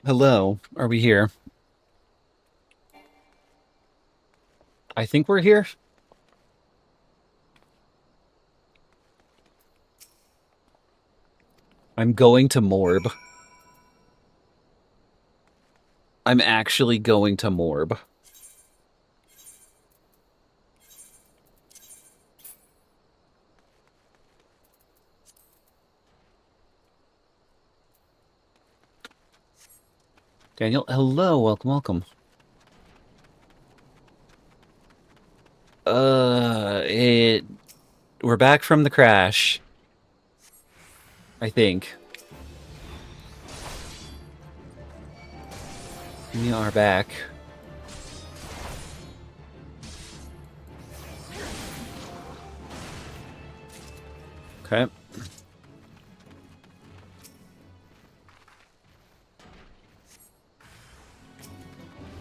Hello, are we here? I think we're here. I'm going to Morb. I'm actually going to Morb. Daniel, hello, welcome. It we're back from the crash, I think. We are back. Okay.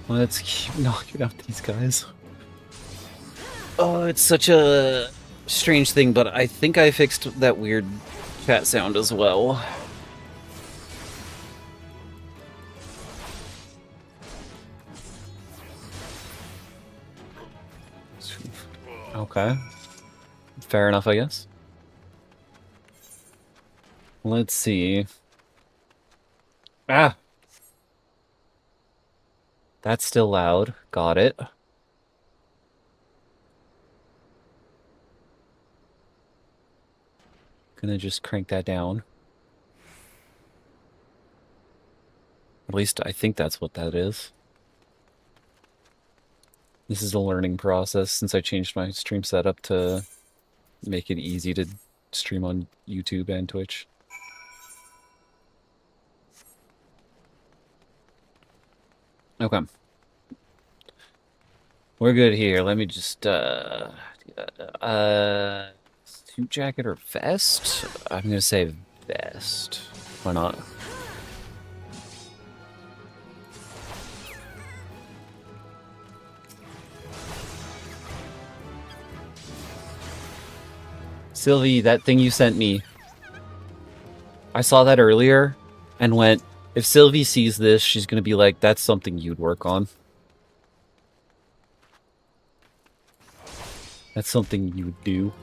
Let's keep knocking out these guys. Oh, it's such a strange thing, but I think I fixed that weird chat sound as well. Okay. Fair enough, I guess. Let's see. Ah! That's still loud. Got it. Gonna just crank that down. At least I think that's what that is. This is a learning process since I changed my stream setup to make it easy to stream on YouTube and Twitch. Okay. We're good here. Let me just, suit jacket or vest? I'm gonna say vest. Why not? Sylvie, that thing you sent me. I saw that earlier and went, if Sylvie sees this, she's gonna be like, that's something you'd work on. That's something you would do.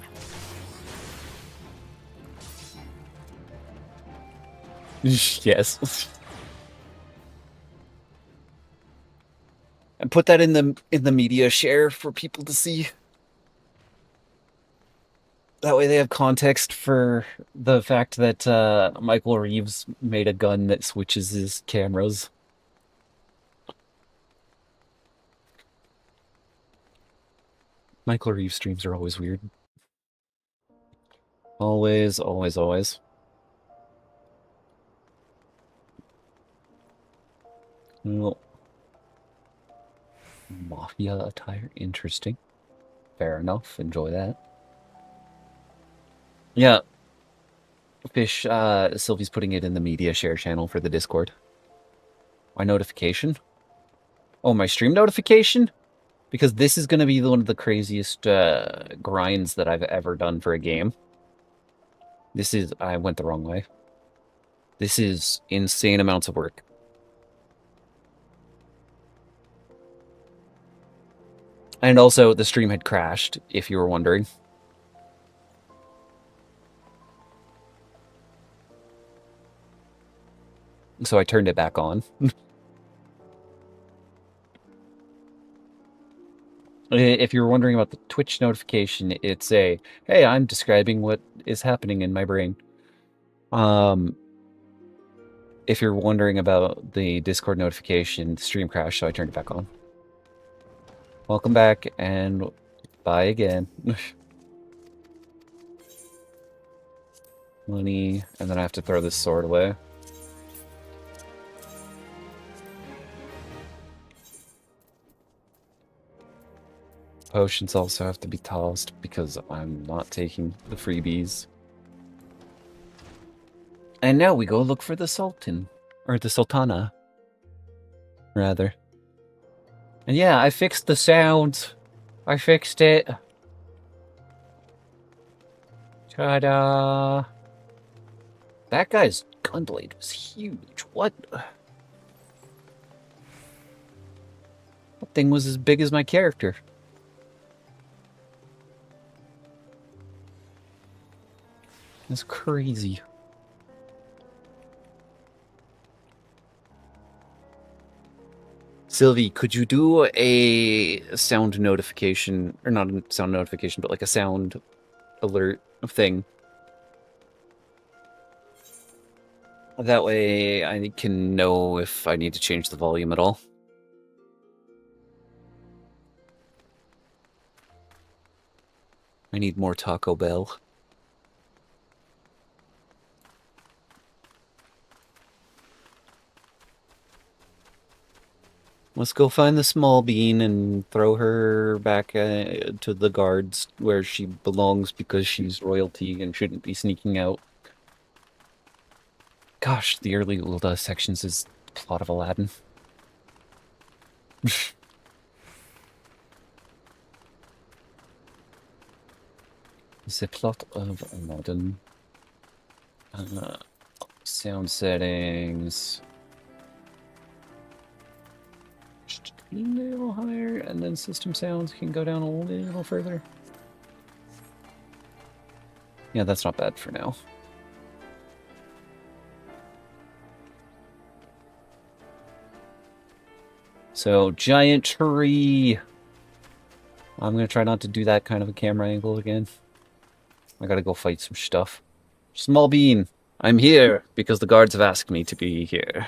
Yes. And put that in the media share for people to see. That way they have context for the fact that Michael Reeves made a gun that switches his cameras. Michael Reeves streams are always weird. Always, always, always. Well, mafia attire, interesting. Fair enough, enjoy that. Yeah. Fish, Sylvie's putting it in the media share channel for the Discord. My notification? Oh, my stream notification? Because this is going to be one of the craziest grinds that I've ever done for a game. I went the wrong way. This is insane amounts of work. And also, the stream had crashed, if you were wondering. So I turned it back on. If you're wondering about the Twitch notification, it's a, hey, I'm describing what is happening in my brain. If you're wondering about the Discord notification, the stream crashed, so I turned it back on. Welcome back, and bye again. Money, and then I have to throw this sword away. Potions also have to be tossed because I'm not taking the freebies. And now we go look for the Sultan. Or the Sultana. Rather. And yeah, I fixed the sound. I fixed it. Ta-da! That guy's gunblade was huge. What? That thing was as big as my character. That's crazy. Sylvie, could you do a sound notification, or not a sound notification, but like a sound alert thing? That way I can know if I need to change the volume at all. I need more Taco Bell. Let's go find the small bean and throw her back to the guards where she belongs because she's royalty and shouldn't be sneaking out. Gosh, the early Ulda sections is plot of Aladdin. The plot of Aladdin. Sound settings. Just a little higher, and then system sounds can go down a little further. Yeah, that's not bad for now. So, giant tree. I'm gonna try not to do that kind of a camera angle again. I gotta go fight some stuff. Small bean, I'm here because the guards have asked me to be here.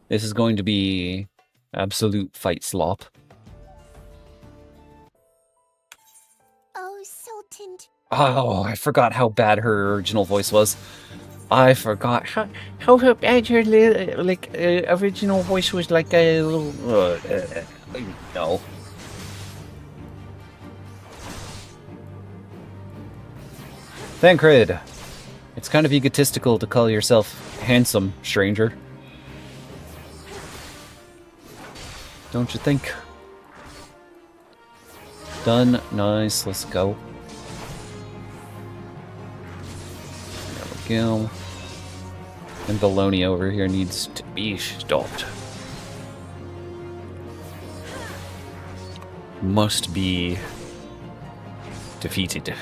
This is going to be absolute fight slop. Oh, Sultan. Oh, I forgot how bad her original voice was. I forgot how bad her original voice was, like a little. No. Thancred. It's kind of egotistical to call yourself handsome, stranger. Don't you think? Done. Nice. Let's go. There we go. And Baloney over here needs to be stopped. Must be defeated.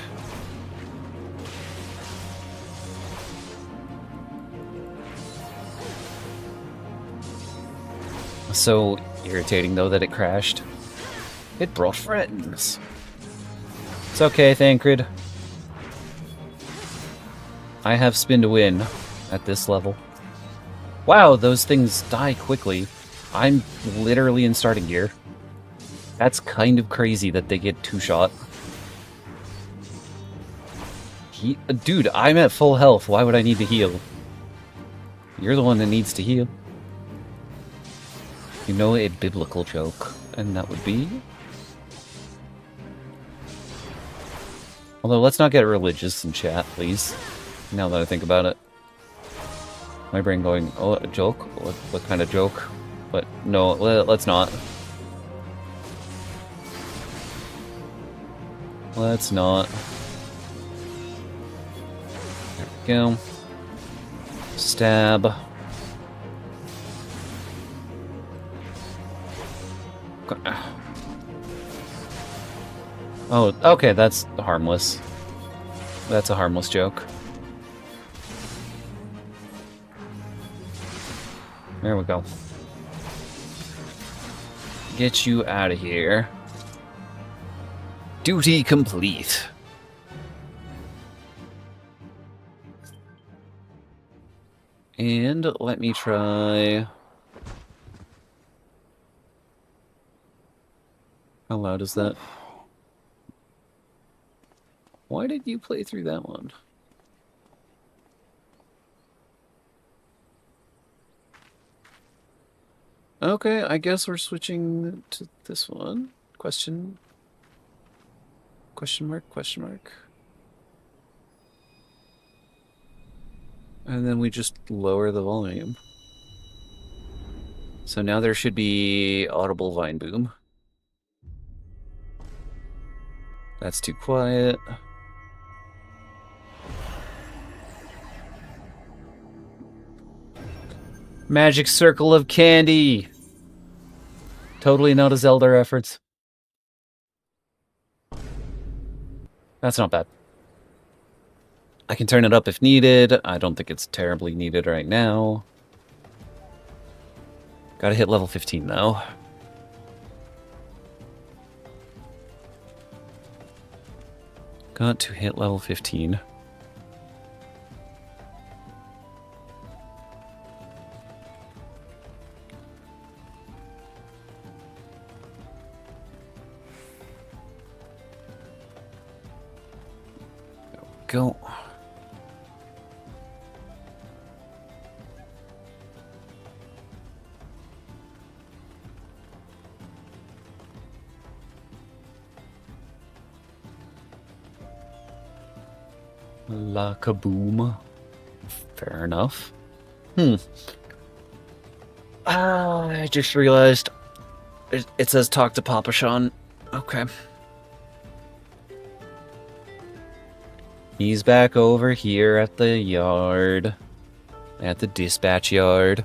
So irritating, though, that it crashed. It brought friends. It's okay, Thancred. I have spin to win at this level. Wow, those things die quickly. I'm literally in starting gear. That's kind of crazy that they get two-shot. Dude, I'm at full health. Why would I need to heal? You're the one that needs to heal. You know a biblical joke, and that would be... Although, let's not get religious in chat, please. Now that I think about it. My brain going, oh, a joke? What kind of joke? But no, let's not. Let's not. There we go. Stab. Oh, okay, that's harmless. That's a harmless joke. There we go. Get you out of here. Duty complete. And let me try... How loud is that? Why did you play through that one? Okay, I guess we're switching to this one. Question mark, question mark. And then we just lower the volume. So now there should be audible vine boom. That's too quiet. Magic circle of candy. Totally not a Zelda reference. That's not bad. I can turn it up if needed. I don't think it's terribly needed right now. Gotta hit level 15, though. Got to hit level 15. Go. La kaboom. Fair enough. I just realized it says talk to Papa Sean. Okay. He's back over here at the yard. At the dispatch yard.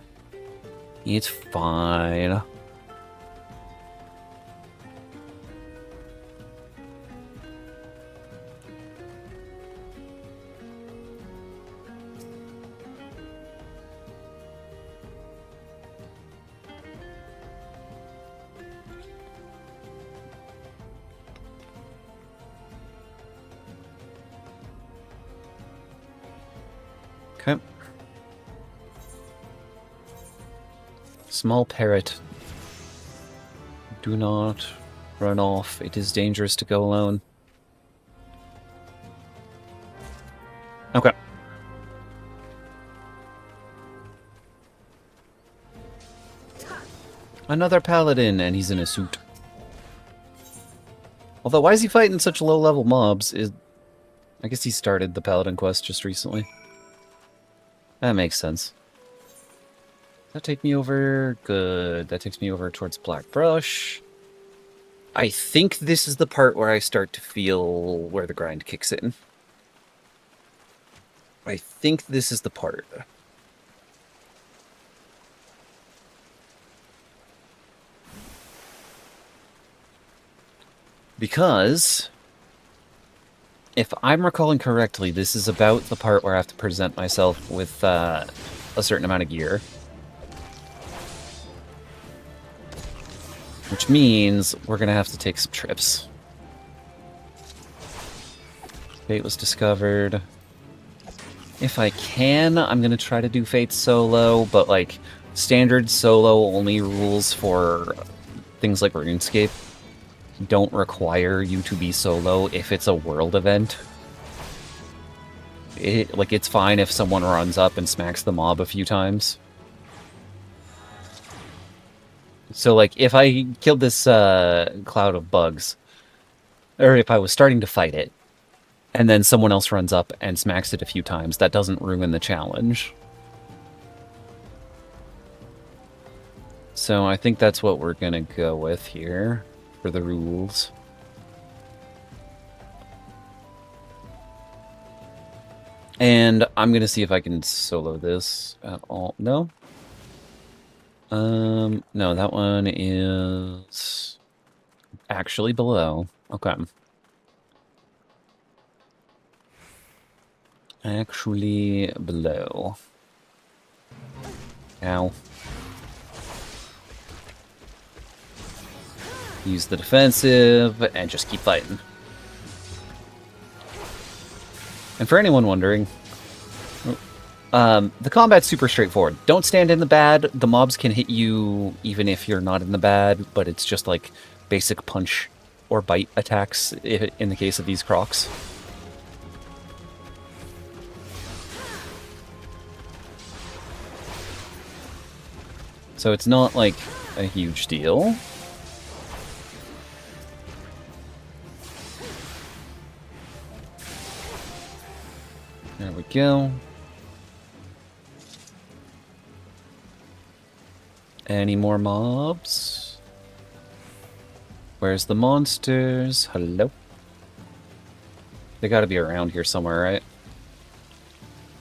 It's fine. Okay. Small parrot. Do not run off. It is dangerous to go alone. Okay. Another paladin, and he's in a suit. Although, why is he fighting such low-level mobs? I guess he started the paladin quest just recently. That makes sense. That take me over? Good. That takes me over towards Black Brush. I think this is the part where I start to feel where the grind kicks in. I think this is the part. Because if I'm recalling correctly, this is about the part where I have to present myself with a certain amount of gear. Which means we're going to have to take some trips. Fate was discovered. If I can, I'm going to try to do Fate solo, but like standard solo only rules for things like RuneScape don't require you to be solo if it's a world event. It's fine if someone runs up and smacks the mob a few times. So, like, if I killed this cloud of bugs, or if I was starting to fight it, and then someone else runs up and smacks it a few times, that doesn't ruin the challenge. So I think that's what we're gonna go with here for the rules. And I'm gonna see if I can solo this at all. No? No, that one is actually below. Okay. Actually below. Ow. Use the defensive and just keep fighting. And for anyone wondering, the combat's super straightforward. Don't stand in the bad. The mobs can hit you even if you're not in the bad, but it's just like basic punch or bite attacks in the case of these crocs. So it's not like a huge deal. There we go. Any more mobs? Where's the monsters? Hello? They gotta be around here somewhere, right?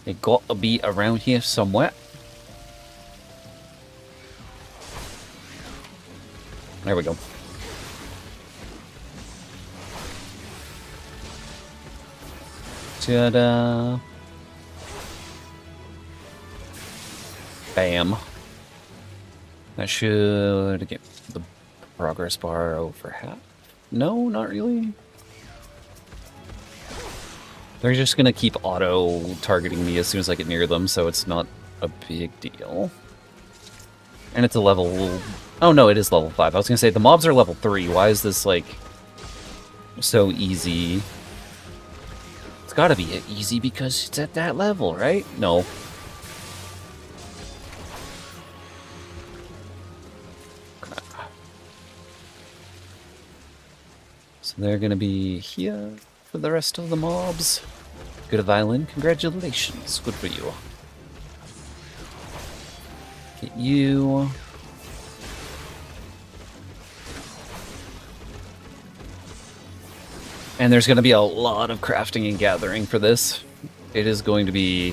They gotta be around here somewhere. There we go. Ta-da! Bam. That should get the progress bar over half. No, not really. They're just gonna keep auto-targeting me as soon as I get near them, so it's not a big deal. And it's a level... Oh no, it is level 5. I was gonna say, the mobs are level 3. Why is this, like, so easy? It's gotta be easy because it's at that level, right? No. So they're gonna be here for the rest of the mobs. Good violin, congratulations. Good for you. Get you. And there's gonna be a lot of crafting and gathering for this. It is going to be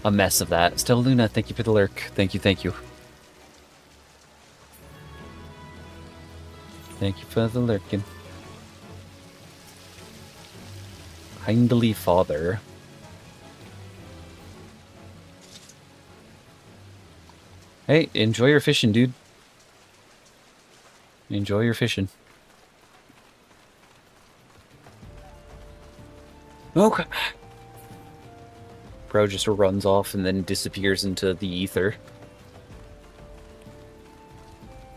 a mess of that. Stella Luna, thank you for the lurk. Thank you, thank you. Thank you for the lurking. Kindly father. Hey, enjoy your fishing, dude. Enjoy your fishing. Okay. Bro just runs off and then disappears into the ether.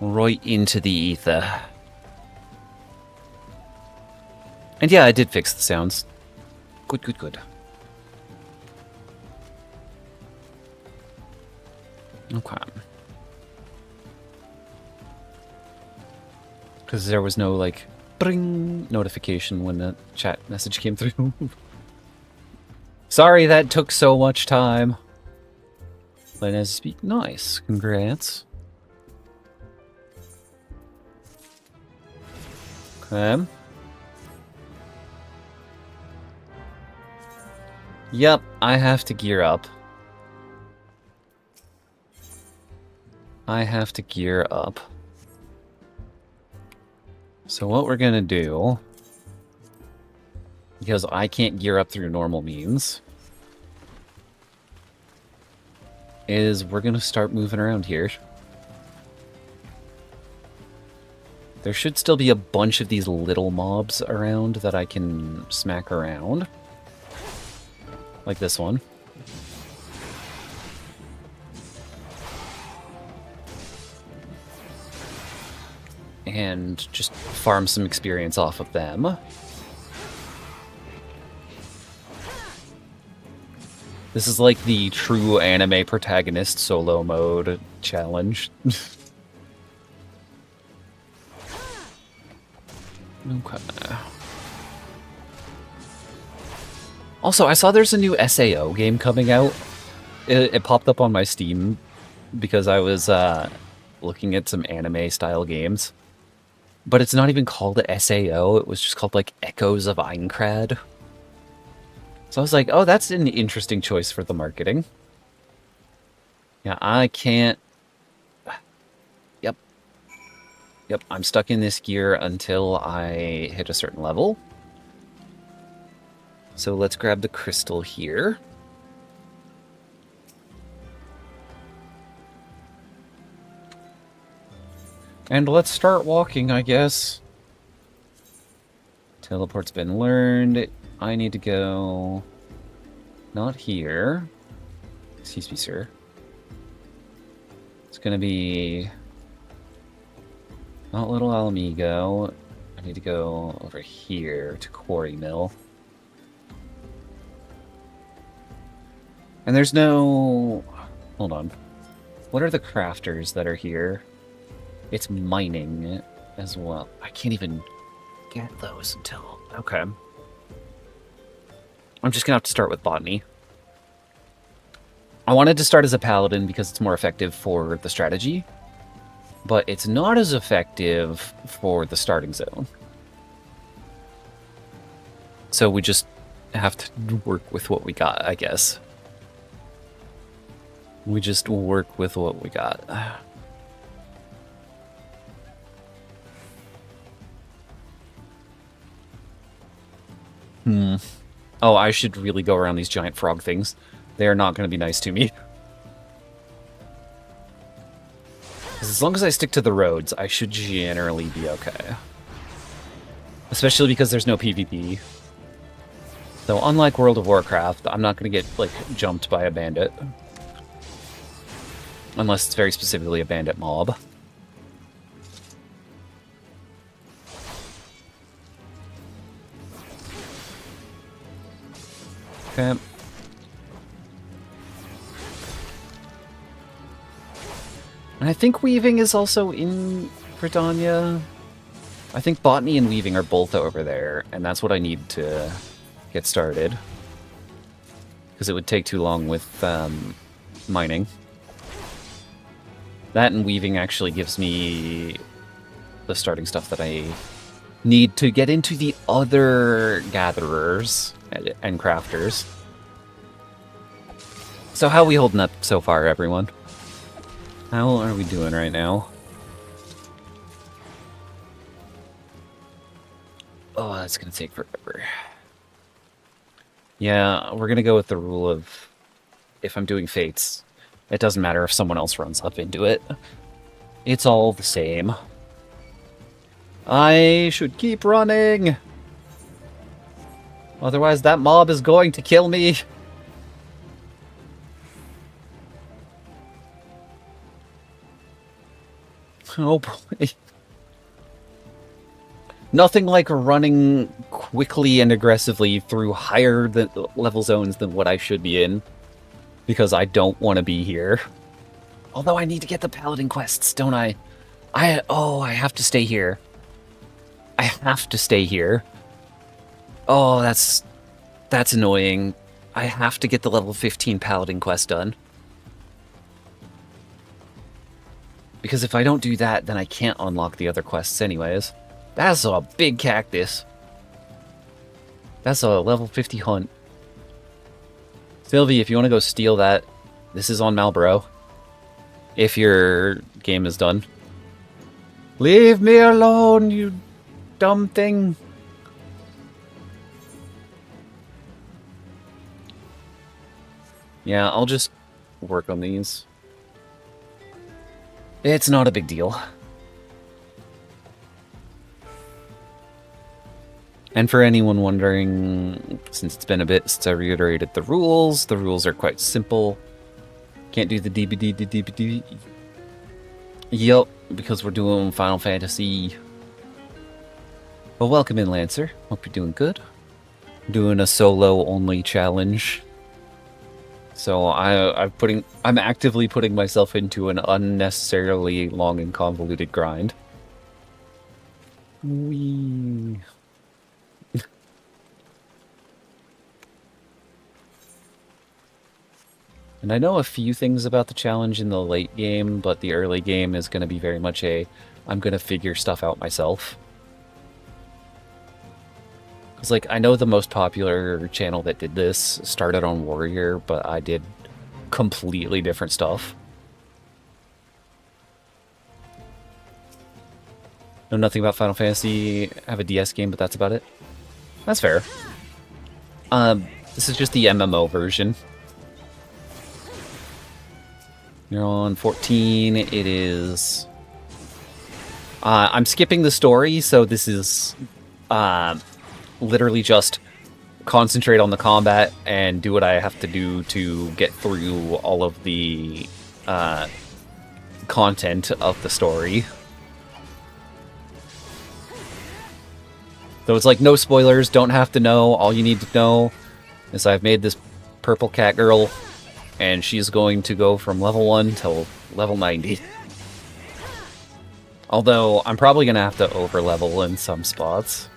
Right into the ether. And yeah, I did fix the sounds. Good, good, good. Okay. Because there was no, like, bring notification when the chat message came through. Sorry that took so much time. Let us speak. Nice. Congrats. Okay. Yep, I have to gear up. I have to gear up. So what we're gonna do, because I can't gear up through normal means, is we're gonna start moving around here. There should still be a bunch of these little mobs around that I can smack around. Like this one. And just farm some experience off of them. This is like the true anime protagonist solo mode challenge. Okay. Also, I saw there's a new SAO game coming out. It popped up on my Steam because I was looking at some anime-style games. But it's not even called a SAO, it was just called, like, Echoes of Aincrad. So I was like, oh, that's an interesting choice for the marketing. Yeah, I can't... Yep. Yep, I'm stuck in this gear until I hit a certain level. So let's grab the crystal here. And let's start walking, I guess. Teleport's been learned. I need to go... Not here. Excuse me, sir. It's gonna be... Not Little Alamigo. I need to go over here to Quarry Mill. And there's no... Hold on. What are the crafters that are here? It's mining as well. I can't even get those until... Okay. I'm just gonna have to start with botany. I wanted to start as a paladin because it's more effective for the strategy. But it's not as effective for the starting zone. So we just have to work with what we got, I guess. We just work with what we got. Oh, I should really go around these giant frog things. They are not going to be nice to me. 'Cause as long as I stick to the roads, I should generally be okay. Especially because there's no PvP. So unlike World of Warcraft, I'm not going to get, like, jumped by a bandit. Unless it's very specifically a bandit mob. Okay. And I think weaving is also in Britannia. I think botany and weaving are both over there, and that's what I need to get started. Because it would take too long with mining. That and weaving actually gives me the starting stuff that I need to get into the other gatherers and crafters. So how are we holding up so far, everyone? How are we doing right now? Oh, that's gonna take forever. Yeah, we're gonna go with the rule of if I'm doing fates, it doesn't matter if someone else runs up into it. It's all the same. I should keep running! Otherwise that mob is going to kill me! Oh boy. Nothing like running quickly and aggressively through higher level zones than what I should be in. Because I don't want to be here. Although I need to get the paladin quests, don't I? I have to stay here. I have to stay here. Oh, that's annoying. I have to get the level 15 paladin quest done. Because if I don't do that, then I can't unlock the other quests anyways. That's a big cactus. That's a level 50 hunt. Sylvie, if you want to go steal that, this is on Malboro. If your game is done. Leave me alone, you dumb thing. Yeah, I'll just work on these. It's not a big deal. And for anyone wondering, since it's been a bit since I reiterated the rules are quite simple. Can't do the DBD. Yup, because we're doing Final Fantasy. Well, welcome in, Lancer. Hope you're doing good. Doing a solo-only challenge. So I'm actively putting myself into an unnecessarily long and convoluted grind. Whee. And I know a few things about the challenge in the late game, but the early game is going to be very much I'm going to figure stuff out myself. Because, like, I know the most popular channel that did this started on Warrior, but I did completely different stuff. Know nothing about Final Fantasy, have a DS game, but that's about it. That's fair. This is just the MMO version. You're on 14, it is... I'm skipping the story, so this is... literally just concentrate on the combat and do what I have to do to get through all of the content of the story. So it's like no spoilers, don't have to know. All you need to know is I've made this purple cat girl and she's going to go from level 1 till level 90. Although I'm probably going to have to over level in some spots.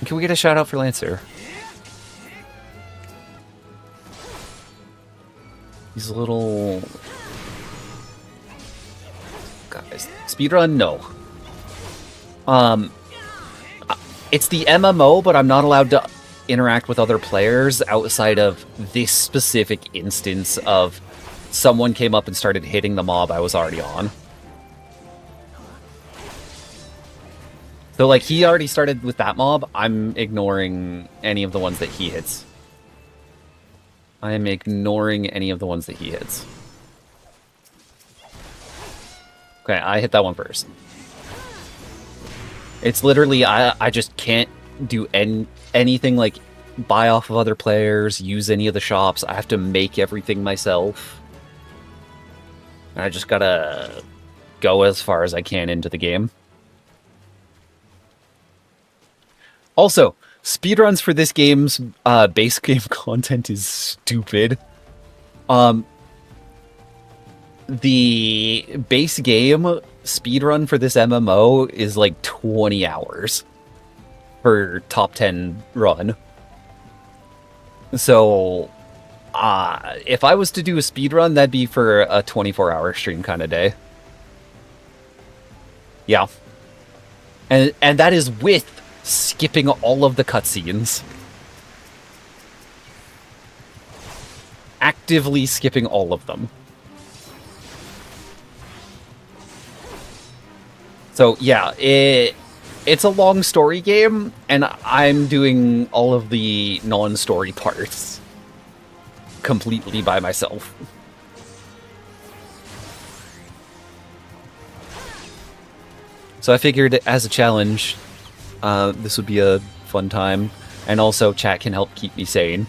Can we get a shout out for Lancer? These little... guys. Speedrun? No. It's the MMO, but I'm not allowed to interact with other players outside of this specific instance of someone came up and started hitting the mob I was already on. So, like, he already started with that mob. I'm ignoring any of the ones that he hits. I am ignoring any of the ones that he hits. Okay, I hit that one first. It's literally, I just can't do anything like buy off of other players, use any of the shops. I have to make everything myself. And I just gotta go as far as I can into the game. Also, speedruns for this game's base game content is stupid. The base game speedrun for this MMO is like 20 hours for top 10 run. So, if I was to do a speedrun, that'd be for a 24-hour stream kind of day. Yeah. And that is with skipping all of the cutscenes. Actively skipping all of them. So, yeah, it's a long story game, and I'm doing all of the non-story parts completely by myself. So I figured as a challenge, this would be a fun time, and also chat can help keep me sane.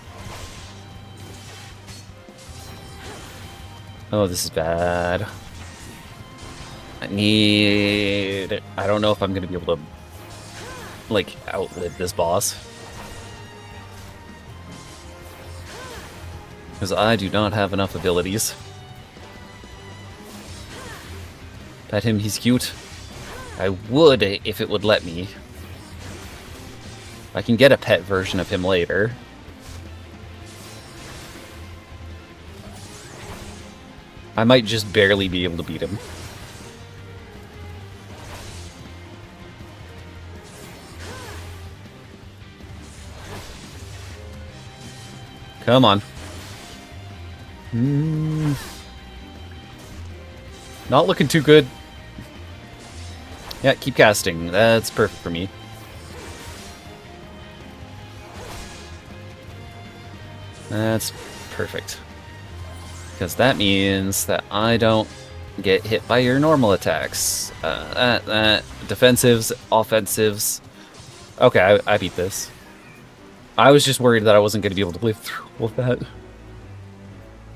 Oh, this is bad. I don't know if I'm going to be able to, like, outlive this boss. Because I do not have enough abilities. Pet him, he's cute. I would if it would let me. I can get a pet version of him later. I might just barely be able to beat him. Come on. Not looking too good. Yeah, keep casting. That's perfect for me. That's perfect. Because that means that I don't get hit by your normal attacks. Defensives, offensives. Okay, I beat this. I was just worried that I wasn't going to be able to live through all of that.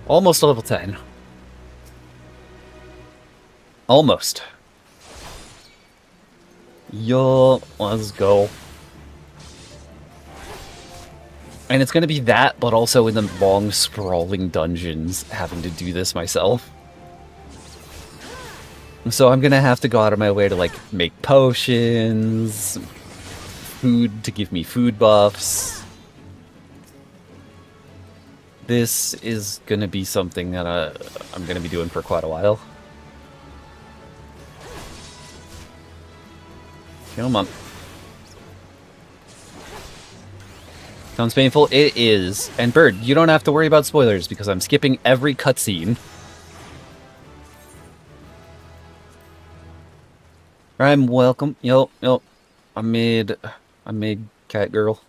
Almost level 10. Almost. Yo, let's go. And it's going to be that, but also in the long, sprawling dungeons, having to do this myself. So I'm going to have to go out of my way to, like, make potions, food to give me food buffs. This is going to be something that I'm going to be doing for quite a while. Come on. Sounds painful? It is. And Bird, you don't have to worry about spoilers because I'm skipping every cutscene. I'm welcome. Yo. I made cat girl.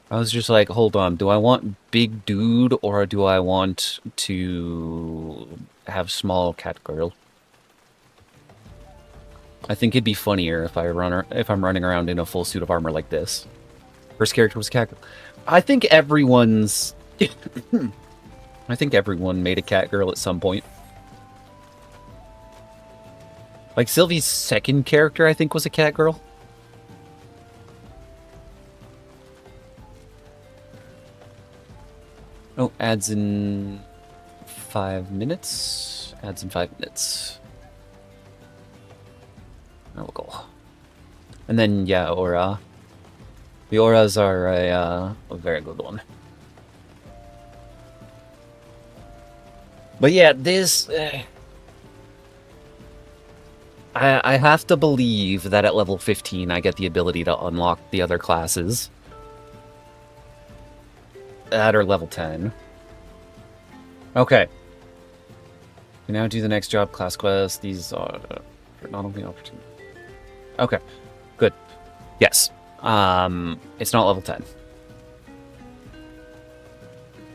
I was just like, hold on, do I want big dude or do I want to have small cat girl? I think it'd be funnier if I'm running around in a full suit of armor like this. First character was cat girl. I think everyone's I think everyone made a cat girl at some point. Like Sylvie's second character I think was a cat girl. Oh, adds in 5 minutes. Adds in 5 minutes. There we go. And then, yeah, aura. The auras are a very good one. But yeah, this... I have to believe that at level 15 I get the ability to unlock the other classes. At or level 10. Okay. We now do the next job class quest. These are not only opportunity. Okay, good. Yes. It's not level 10.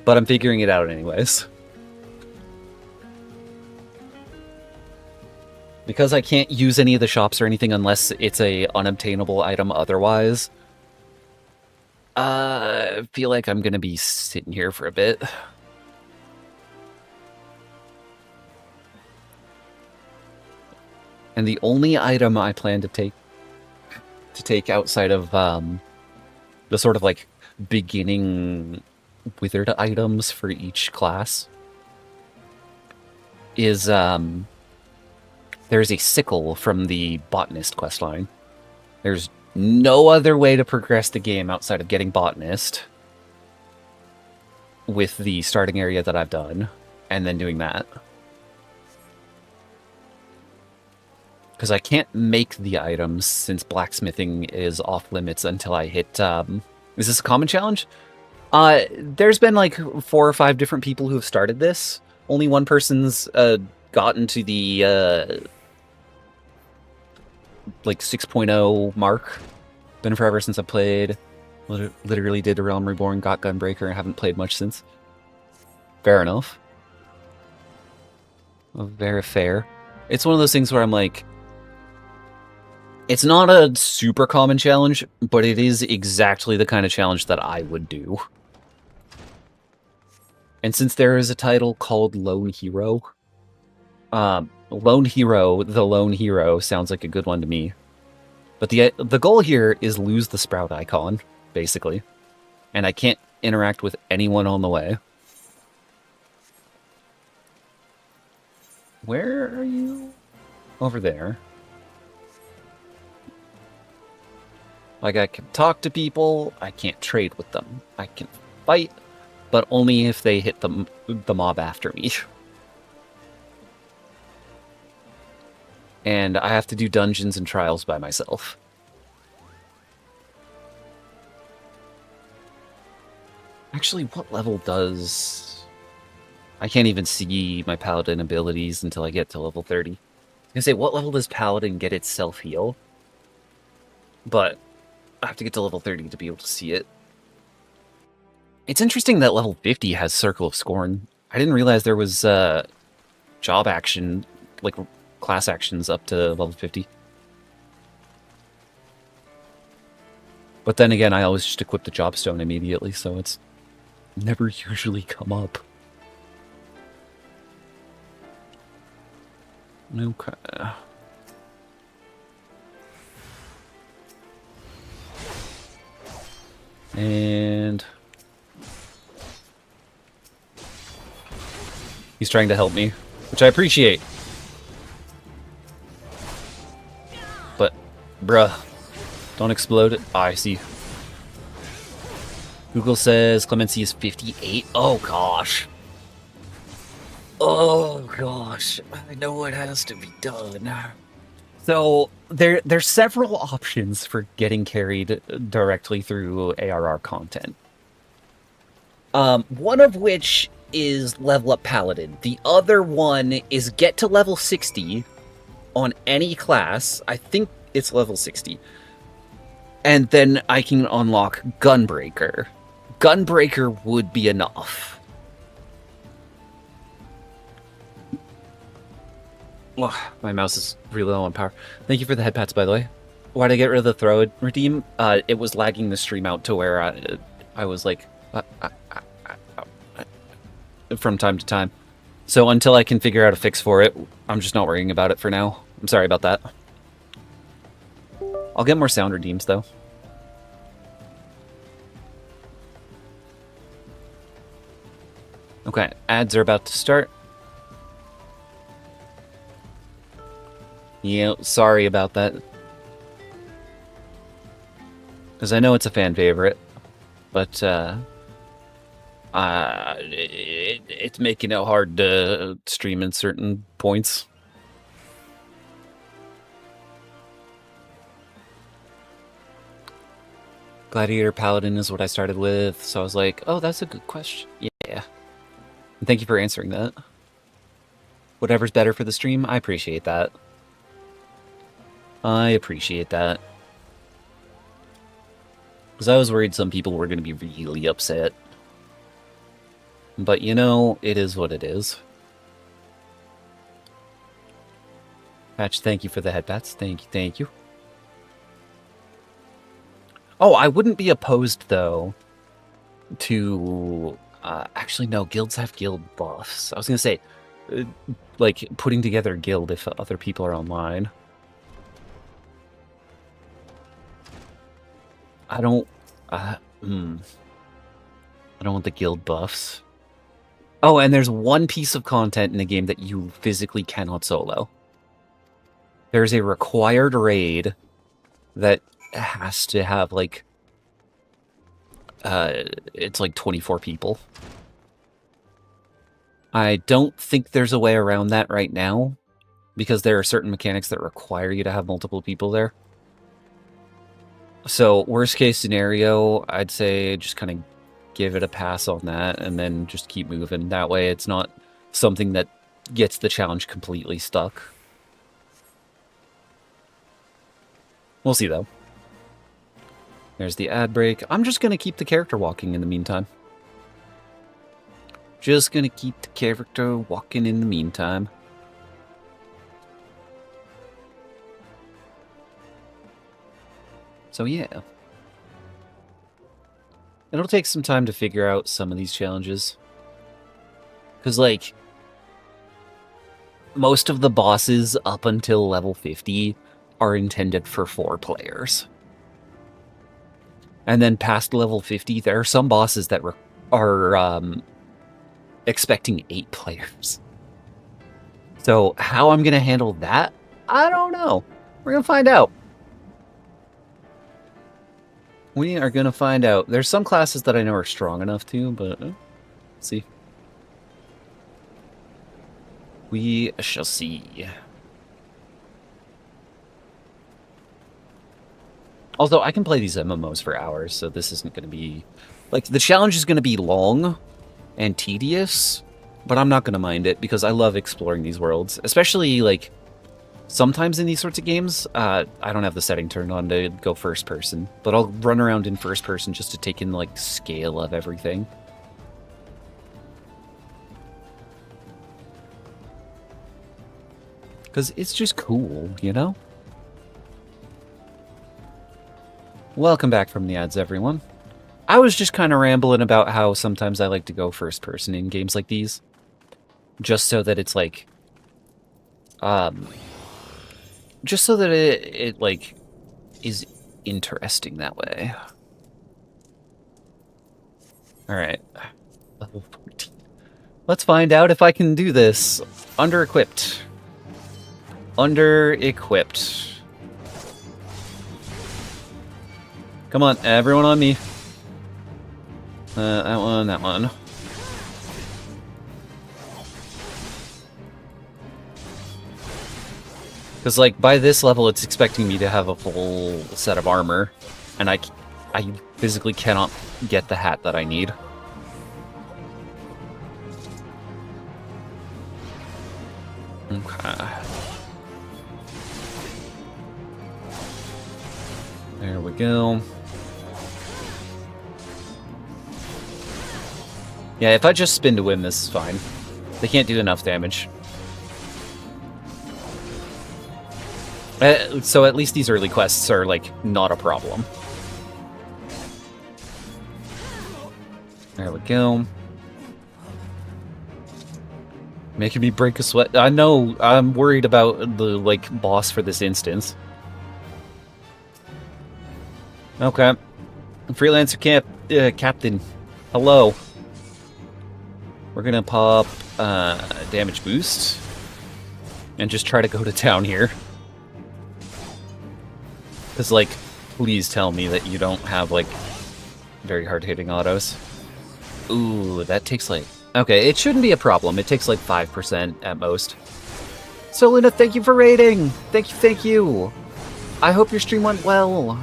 But I'm figuring it out anyways. Because I can't use any of the shops or anything unless it's a unobtainable item otherwise. I feel like I'm gonna be sitting here for a bit. And the only item I plan to take outside of the sort of like beginning withered items for each class is there's a sickle from the botanist questline. There's no other way to progress the game outside of getting botanist with the starting area that I've done and then doing that. Because I can't make the items since blacksmithing is off limits until I hit... is this a common challenge? There's been like 4 or 5 different people who have started this. Only one person's gotten to the like 6.0 mark. Been forever since I played. Literally did a Realm Reborn, got Gunbreaker, and haven't played much since. Fair enough. Very fair. It's one of those things where I'm like... It's not a super common challenge, but it is exactly the kind of challenge that I would do. And since there is a title called Lone Hero, Lone Hero, the Lone Hero sounds like a good one to me. But the goal here is lose the sprout icon, basically. And I can't interact with anyone on the way. Where are you? Over there. Like, I can talk to people, I can't trade with them. I can fight, but only if they hit the mob after me. And I have to do dungeons and trials by myself. Actually, what level does... I can't even see my paladin abilities until I get to level 30. I was gonna say, what level does paladin get its self-heal? But I have to get to level 30 to be able to see it. It's interesting that level 50 has Circle of Scorn. I didn't realize there was job action, like class actions up to level 50. But then again, I always just equip the job stone immediately, so it's never usually come up. Okay. And he's trying to help me, which I appreciate. But, bruh, don't explode it. I see. Google says clemency is 58. Oh, gosh. Oh, gosh. I know what has to be done. So, there's several options for getting carried directly through ARR content. One of which is level up Paladin. The other one is get to level 60 on any class. I think it's level 60. And then I can unlock Gunbreaker. Gunbreaker would be enough. Oh, my mouse is really low on power. Thank you for the head pats, by the way. Why'd I get rid of the throw and redeem? It was lagging the stream out to where I was like... from time to time. So until I can figure out a fix for it, I'm just not worrying about it for now. I'm sorry about that. I'll get more sound redeems, though. Okay, ads are about to start. Yeah, sorry about that. Because I know it's a fan favorite, but it's making it hard to stream in certain points. Gladiator Paladin is what I started with, so I was like, oh, that's a good question. Yeah. And thank you for answering that. Whatever's better for the stream, I appreciate that. I appreciate that. Because I was worried some people were going to be really upset. But you know, it is what it is. Patch, thank you for the headbats. Thank you, thank you. Oh, I wouldn't be opposed, though, to... actually, no, guilds have guild buffs. I was going to say, like, putting together a guild if other people are online. I don't... I don't want the guild buffs. Oh, and there's one piece of content in the game that you physically cannot solo. There's a required raid that has to have, like... it's like 24 people. I don't think there's a way around that right now, because there are certain mechanics that require you to have multiple people there. So, worst case scenario, I'd say just kind of give it a pass on that, and then just keep moving. That way it's not something that gets the challenge completely stuck. We'll see, though. There's the ad break. I'm just going to keep the character walking in the meantime. Just going to keep the character walking in the meantime. So yeah. It'll take some time to figure out some of these challenges. Because, like, most of the bosses up until level 50 are intended for 4 players. And then past level 50, there are some bosses that are expecting 8 players. So how I'm going to handle that, I don't know. We're going to find out. We are going to find out. There's some classes that I know are strong enough to, but let's see. We shall see. Although I can play these MMOs for hours, so this isn't going to be... Like, the challenge is going to be long and tedious, but I'm not going to mind it because I love exploring these worlds. Especially, like, sometimes in these sorts of games, I don't have the setting turned on to go first person, but I'll run around in first person just to take in, like, scale of everything. Because it's just cool, you know? Welcome back from the ads, everyone. I was just kind of rambling about how sometimes I like to go first person in games like these. Just so that it's like... just so that it like, is interesting that way. Alright. Level 14. Let's find out if I can do this. Under-equipped. Under-equipped. Come on, everyone on me. That one, that one. Because, like, by this level, it's expecting me to have a full set of armor. And I physically cannot get the hat that I need. Okay. There we go. Yeah, if I just spin to win, this is fine. They can't do enough damage. So at least these early quests are, like, not a problem. There we go. Making me break a sweat. I know, I'm worried about the, like, boss for this instance. Okay. Freelancer captain. Hello. We're gonna pop damage boost. And just try to go to town here. Because, like, please tell me that you don't have, like, very hard-hitting autos. Ooh, that takes, like... Okay, it shouldn't be a problem. It takes, like, 5% at most. So, Luna, thank you for raiding! Thank you, thank you! I hope your stream went well.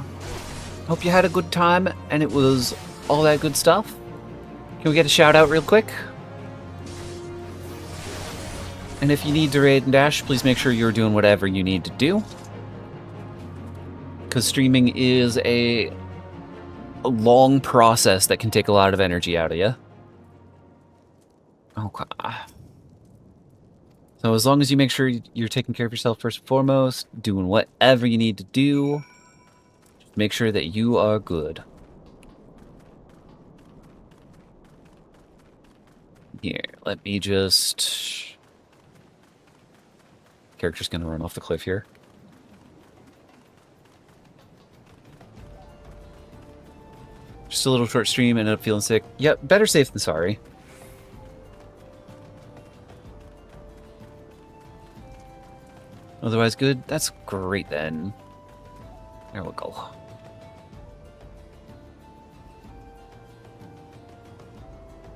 Hope you had a good time, and it was all that good stuff. Can we get a shout-out real quick? And if you need to raid and dash, please make sure you're doing whatever you need to do. Because streaming is a long process that can take a lot of energy out of you. Okay. So as long as you make sure you're taking care of yourself first and foremost, doing whatever you need to do, just make sure that you are good. Here, let me just... Character's gonna run off the cliff here. Just a little short stream, ended up feeling sick. Yep, better safe than sorry. Otherwise good? That's great then. There we go.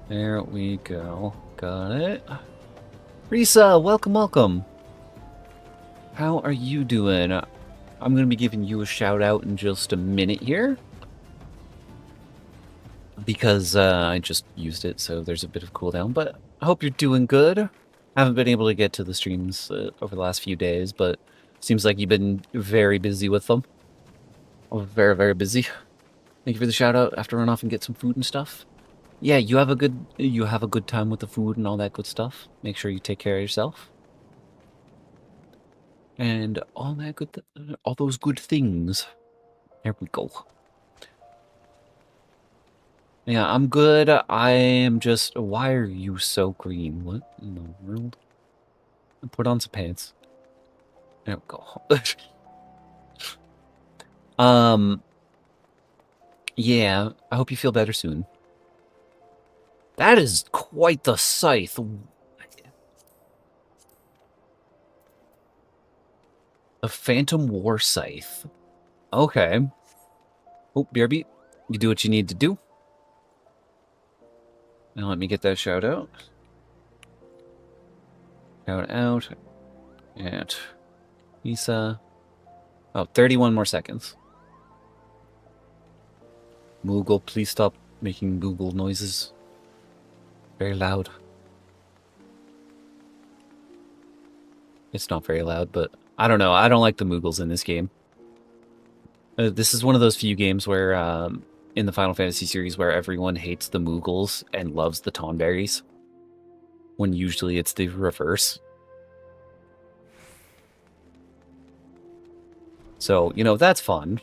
There we go. Got it. Risa, welcome, welcome. How are you doing? I'm going to be giving you a shout out in just a minute here. Because I just used it, so there's a bit of cooldown. But I hope you're doing good. Haven't been able to get to the streams over the last few days, but seems like you've been very busy with them. Oh, very, very busy. Thank you for the shout out. I have to run off and get some food and stuff. Yeah, you have a good time with the food and all that good stuff. Make sure you take care of yourself. And all that good, all those good things. There we go. Yeah, I'm good. I am just... Why are you so green? What in the world? Put on some pants. There we go. Yeah, I hope you feel better soon. That is quite the scythe. A Phantom War Scythe. Okay. Oh, BRB, you do what you need to do. Now let me get that shout out. Shout out. And Lisa. Oh, 31 more seconds. Moogle, please stop making Google noises. Very loud. It's not very loud, but I don't know. I don't like the Moogles in this game. This is one of those few games where, in the Final Fantasy series, where everyone hates the Moogles and loves the Tonberries. When usually it's the reverse. So, you know, that's fun.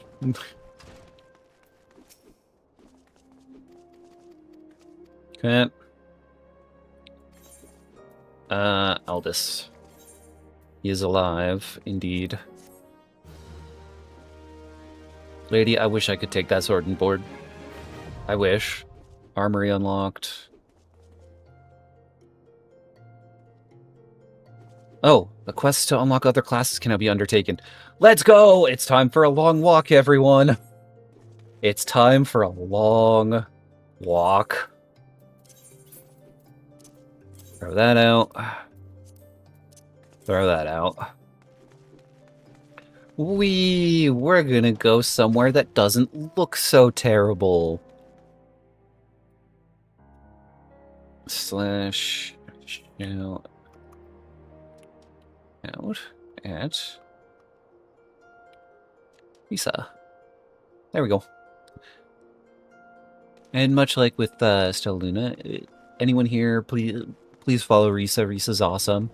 Okay. Aldous. He is alive, indeed. Lady, I wish I could take that sword and board. I wish. Armory unlocked. Oh, the quest to unlock other classes can now be undertaken. Let's go! It's time for a long walk, everyone. It's time for a long walk. Throw that out. Throw that out. We're gonna go somewhere that doesn't look so terrible. Slash shout out at Lisa. There we go. And much like with Stella Luna, anyone here, please follow Risa. Risa's awesome.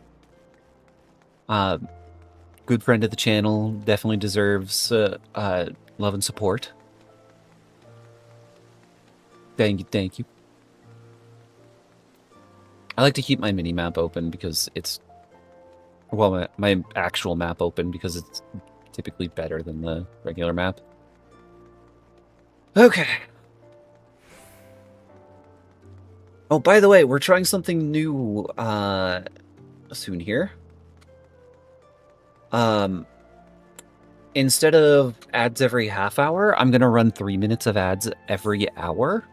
Good friend of the channel, definitely deserves love and support. Thank you, thank you. I like to keep my mini-map open because it's... Well, my actual map open because it's typically better than the regular map. Okay. Oh, by the way, we're trying something new soon here. Instead of ads every half hour, I'm gonna run 3 minutes of ads every hour.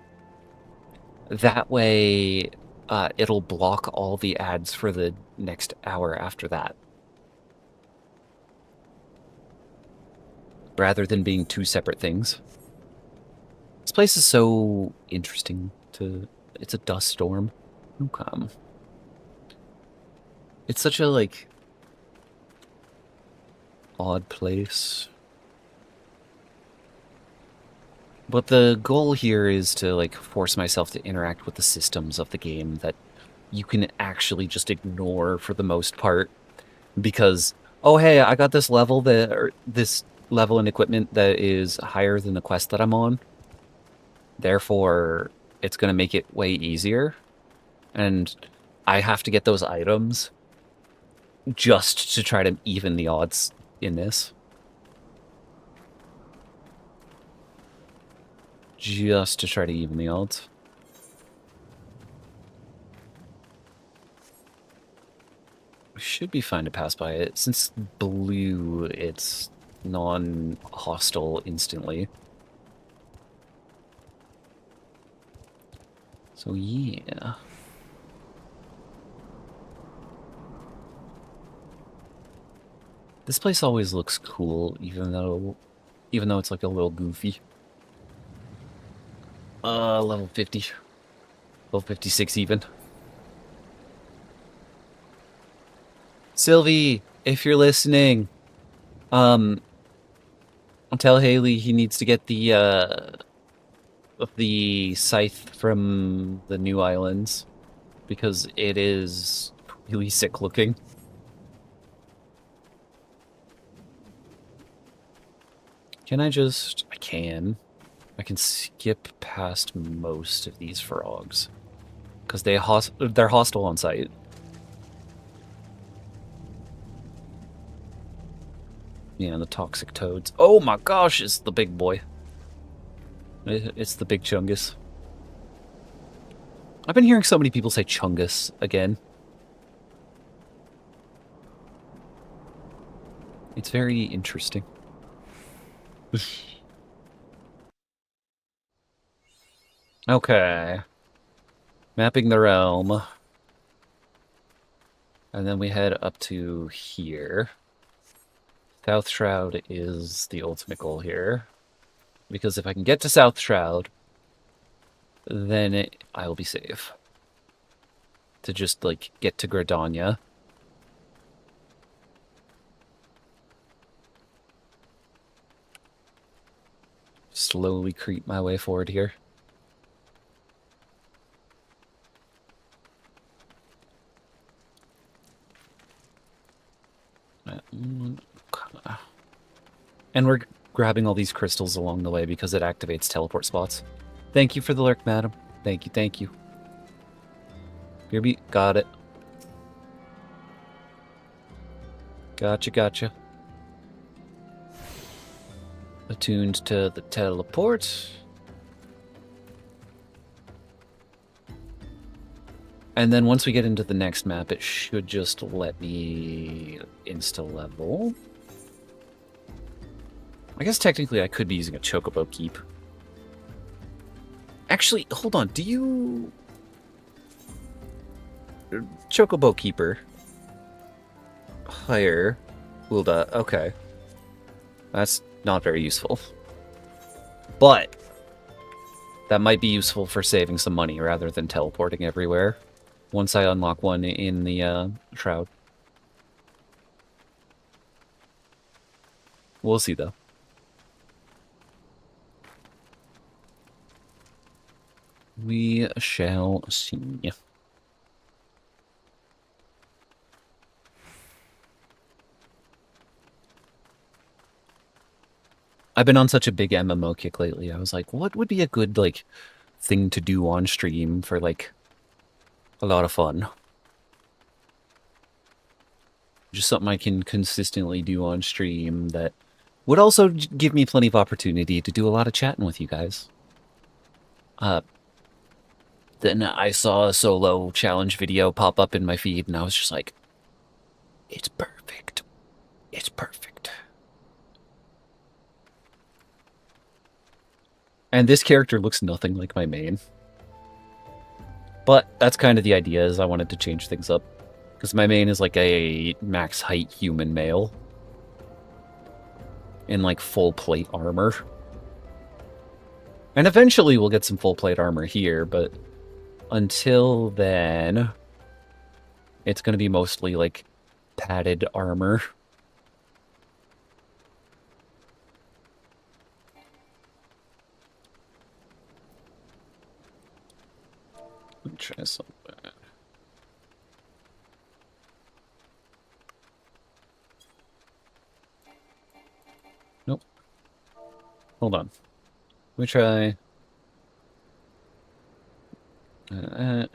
That way, it'll block all the ads for the next hour after that. Rather than being two separate things. This place is so interesting to... It's a dust storm. Okay. It's such a, like, odd place. But the goal here is to, like, force myself to interact with the systems of the game that you can actually just ignore for the most part. Because, oh, hey, I got this level or this level in equipment that is higher than the quest that I'm on. Therefore, it's going to make it way easier. And I have to get those items just to try to even the odds in this. Just to try to even the odds. We should be fine to pass by it. Since blue, it's non-hostile instantly. So yeah. This place always looks cool, even though it's like a little goofy. Level 50. Level 56 even. Sylvie, if you're listening, tell Haley he needs to get the scythe from the new islands because it is really sick looking. Can I just... I can skip past most of these frogs because they're hostile on sight. Yeah, the toxic toads. Oh my gosh, it's the big boy. It's the big chungus. I've been hearing so many people say chungus again. It's very interesting. Okay. Mapping the realm. And then we head up to here. South Shroud is the ultimate goal here. Because if I can get to South Shroud, then I will be safe. To just, like, get to Gridania. Slowly creep my way forward here. And we're grabbing all these crystals along the way because it activates teleport spots. Thank you for the lurk, madam. Thank you, thank you. Got it. Gotcha. Attuned to the teleport. And then once we get into the next map, it should just let me insta-level. I guess technically I could be using a Chocobo Keep. Actually, hold on. Do you... Chocobo Keeper. Hire. Ulda. Okay. That's not very useful. But that might be useful for saving some money rather than teleporting everywhere. Once I unlock one in the Shroud. We'll see, though. We shall see. I've been on such a big MMO kick lately. I was like, what would be a good, like, thing to do on stream for, like, a lot of fun? Just something I can consistently do on stream that would also give me plenty of opportunity to do a lot of chatting with you guys. Then I saw a solo challenge video pop up in my feed, and I was just like, it's perfect. It's perfect. And this character looks nothing like my main. But that's kind of the idea, is I wanted to change things up. Because my main is like a max height human male. In like full plate armor. And eventually we'll get some full plate armor here, but until then, It's going to be mostly, like, padded armor. Let me try something. Nope. Hold on. Let me try... and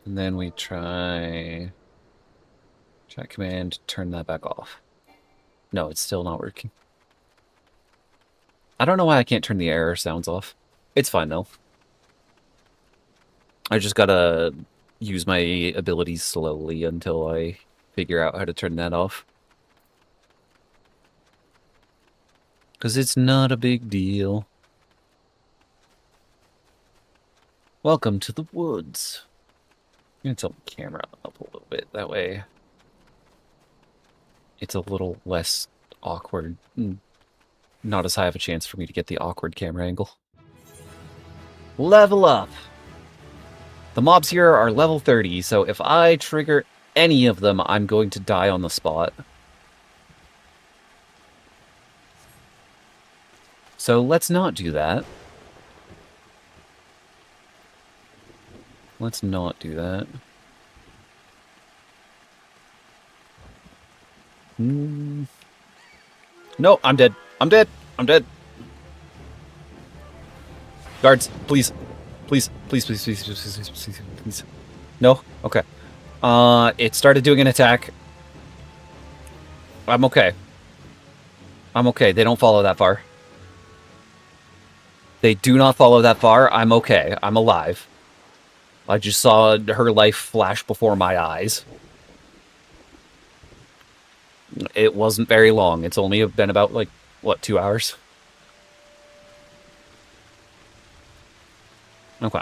then we try... Chat command, turn that back off. No, it's still not working. I don't know why I can't turn the error sounds off. It's fine, though. I just gotta use my abilities slowly until I figure out how to turn that off. Because it's not a big deal. Welcome to the woods. I'm going to tilt the camera up a little bit. That way it's a little less awkward. Not as high of a chance for me to get the awkward camera angle. Level up! The mobs here are level 30, so if I trigger any of them, I'm going to die on the spot. So let's not do that. Let's not do that. No, I'm dead. I'm dead. I'm dead. Guards, please. Please, please, please, please, please, please, please, please. No? Okay. It started doing an attack. I'm okay. I'm okay. They don't follow that far. They do not follow that far. I'm okay. I'm alive. I just saw her life flash before my eyes. It wasn't very long. It's only been about, like, what, 2 hours? Okay.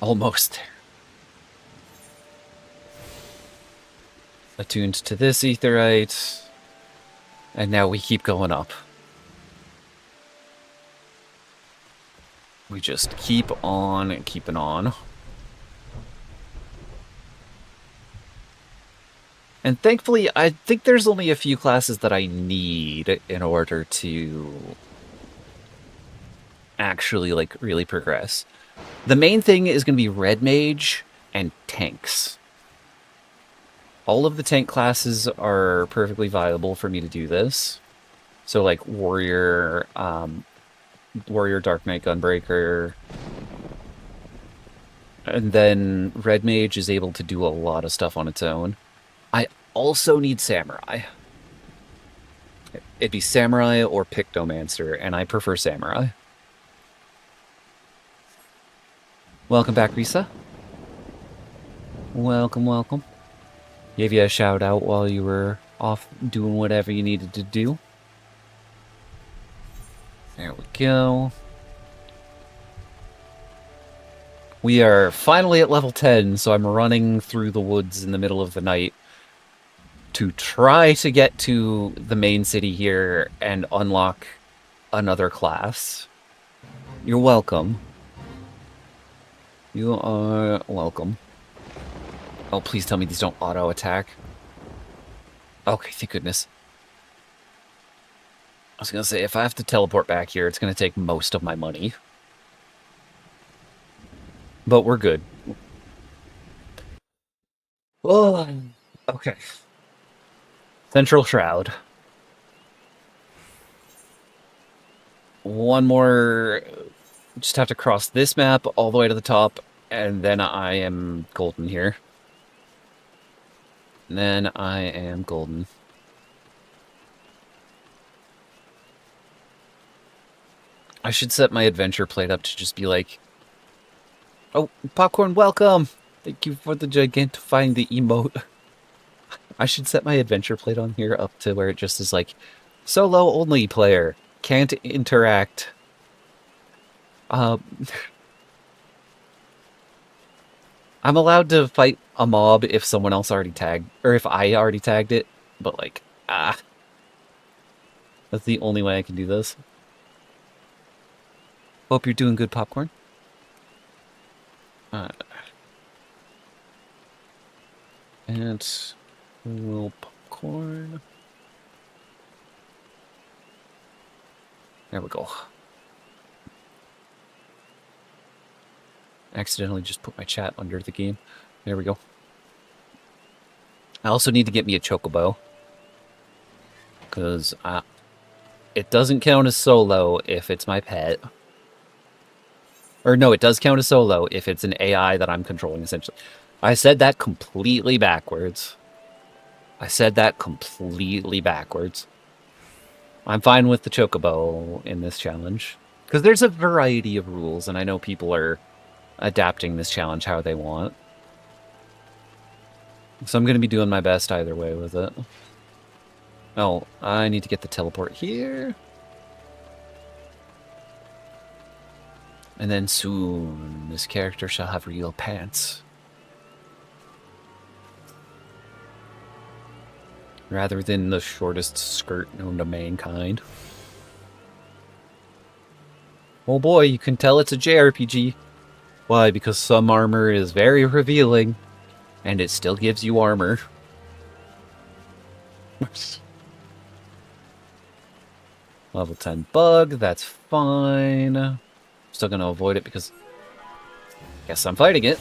Almost there. Attuned to this aetherite. And now we keep going up. We just keep on keeping on. And thankfully, I think there's only a few classes that I need in order to actually, like, really progress. The main thing is going to be Red Mage and tanks. All of the tank classes are perfectly viable for me to do this. So, like, Warrior, Warrior, Dark Knight, Gunbreaker. And then Red Mage is able to do a lot of stuff on its own. I also need Samurai. It'd be Samurai or Pictomancer, and I prefer Samurai. Welcome back, Risa. Welcome, welcome. Gave you a shout out while you were off doing whatever you needed to do. There we go. We are finally at level 10, so I'm running through the woods in the middle of the night to try to get to the main city here and unlock another class. You're welcome. You are welcome. Oh, please tell me these don't auto-attack. Okay, thank goodness. I was gonna say, if I have to teleport back here, it's gonna take most of my money. But we're good. Oh, okay. Central Shroud. One more... Just have to cross this map all the way to the top, and then I am golden here. And then I am golden. I should set my adventure plate up to just be like, oh, Popcorn, welcome! Thank you for the gigantifying the emote. I should set my adventure plate on here up to where it just is like, solo only player, can't interact. I'm allowed to fight a mob if someone else already tagged, or if I already tagged it, but like, That's the only way I can do this. Hope you're doing good, popcorn. And a little popcorn. There we go. Accidentally just put my chat under the game. There we go. I also need to get me a chocobo. Because it doesn't count as solo if it's my pet. Or no, it does count as solo if it's an AI that I'm controlling, essentially. I said that completely backwards. I'm fine with the chocobo in this challenge. Because there's a variety of rules, and I know people are adapting this challenge how they want. So I'm going to be doing my best either way with it. Oh, I need to get the teleport here. And then soon, this character shall have real pants. Rather than the shortest skirt known to mankind. Oh boy, you can tell it's a JRPG. Why? Because some armor is very revealing, and it still gives you armor. Level 10 bug, that's fine. Still gonna avoid it because I guess I'm fighting it.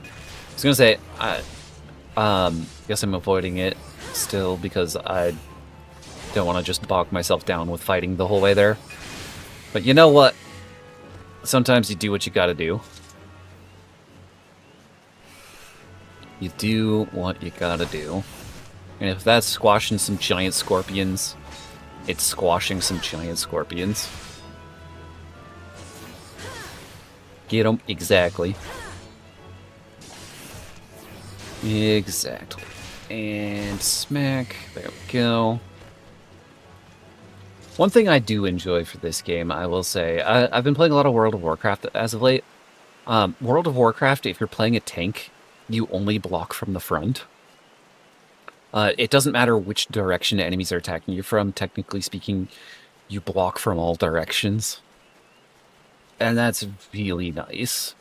I was gonna say, guess I'm avoiding it still because I don't want to just bog myself down with fighting the whole way there. But you know what? Sometimes you do what you gotta do. You do what you gotta do. And if that's squashing some giant scorpions, it's squashing some giant scorpions. Get them. Exactly. Exactly. And smack. There we go. One thing I do enjoy for this game, I will say, I've been playing a lot of World of Warcraft as of late. World of Warcraft, if you're playing a tank, you only block from the front. It doesn't matter which direction enemies are attacking you from. Technically speaking, you block from all directions. And that's really nice.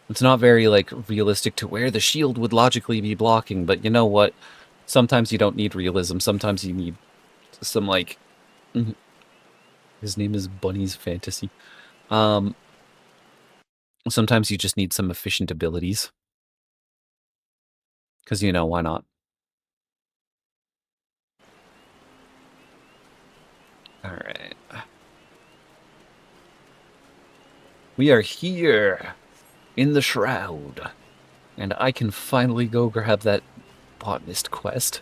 It's not very, like, realistic to where the shield would logically be blocking, but you know what? Sometimes you don't need realism. Sometimes you need some, like... His name is Bunny's Fantasy. Sometimes you just need some efficient abilities. Because, you know, why not? Alright. We are here in the Shroud. And I can finally go grab that botanist quest.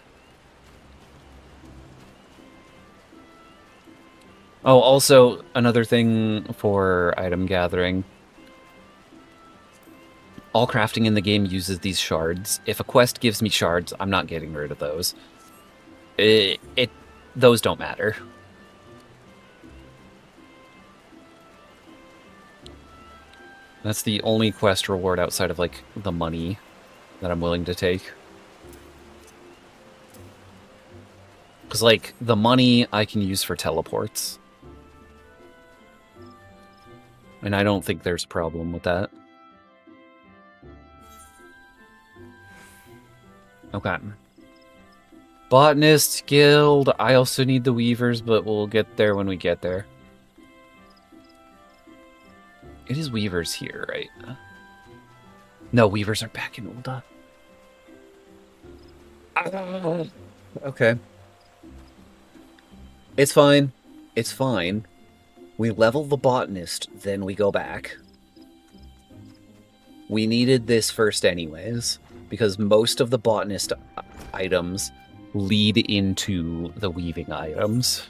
Oh, also, another thing for item gathering. All crafting in the game uses these shards. If a quest gives me shards, I'm not getting rid of those. Those don't matter. That's the only quest reward outside of, like, the money that I'm willing to take. Because, like, the money I can use for teleports. And I don't think there's a problem with that. Okay. Botanist Guild. I also need the Weavers, but we'll get there when we get there. It is Weavers here, right? No, Weavers are back in Ulda. Okay. It's fine. It's fine. We level the Botanist, then we go back. We needed this first anyways, because most of the Botanist items lead into the Weaving items.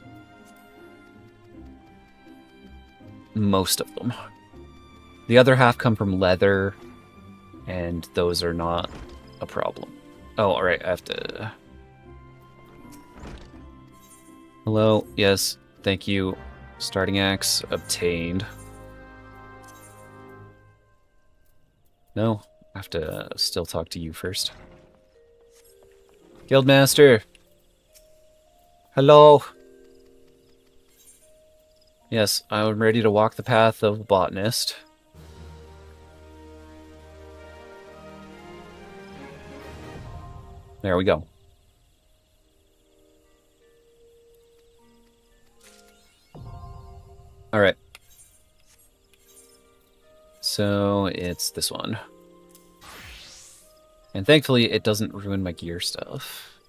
Most of them. The other half come from leather, and those are not a problem. Oh, alright, I have to... Hello, yes, thank you. Starting axe obtained. No, I have to still talk to you first. Guildmaster! Hello! Yes, I'm ready to walk the path of a botanist. There we go. Alright. So, it's this one. And thankfully, it doesn't ruin my gear stuff.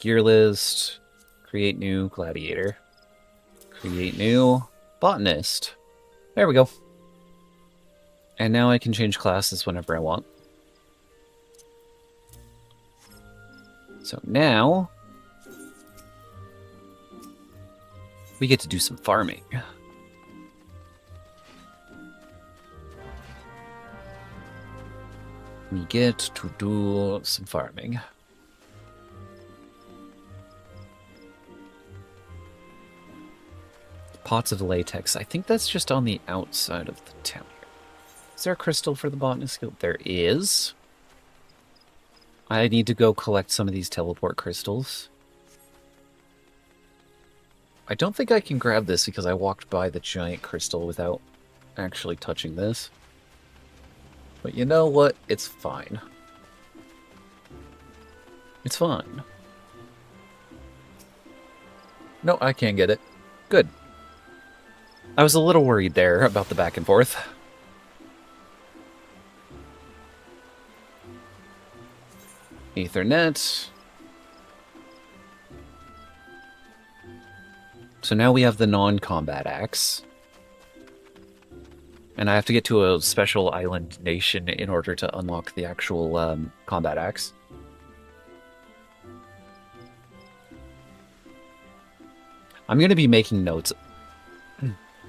Gear list, create new gladiator, create new botanist. There we go. And now I can change classes whenever I want. So now we get to do some farming. We get to do some farming. Pots of latex. I think that's just on the outside of the town here. Is there a crystal for the botanist guild? There is. I need to go collect some of these teleport crystals. I don't think I can grab this because I walked by the giant crystal without actually touching this. But you know what? It's fine. It's fine. No, I can't get it. Good. I was a little worried there about the back and forth. Ethernet. So now we have the non-combat axe. And I have to get to a special island nation in order to unlock the actual combat axe. I'm going to be making notes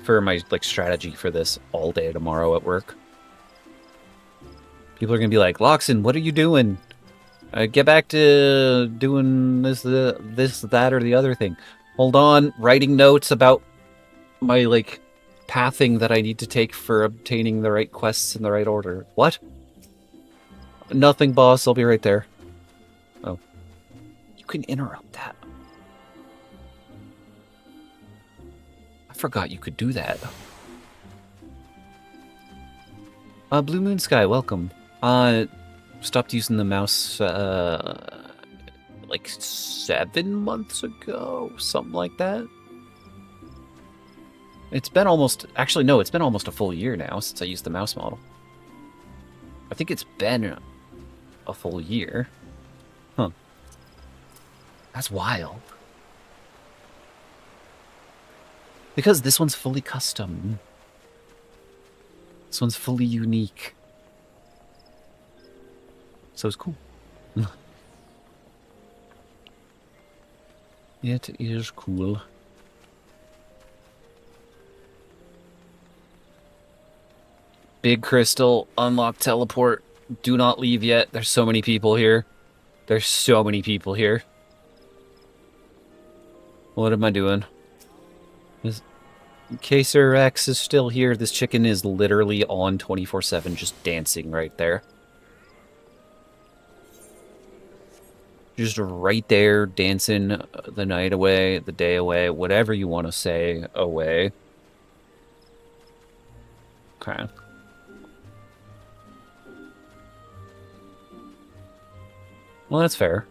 for my strategy for this all day tomorrow at work. People are going to be like, Loxin, what are you doing? Get back to doing this, that, or the other thing. Hold on, writing notes about my, pathing that I need to take for obtaining the right quests in the right order. What? Nothing, boss. I'll be right there. Oh. You can interrupt that. I forgot you could do that. Blue Moon Sky, welcome. Stopped using the mouse, 7 months ago? Something like that? It's been almost... Actually, no, it's been almost a full year now since I used the mouse model. I think it's been a full year. Huh. That's wild. Because this one's fully custom. This one's fully unique. So it's cool. It is cool. Big crystal, unlock teleport, do not leave yet. There's so many people here. There's so many people here. What am I doing? Caesar X is still here. This chicken is literally on 24/7, just dancing right there. Just right there, dancing the night away, the day away, whatever you want to say, away. Okay. Well, that's fair.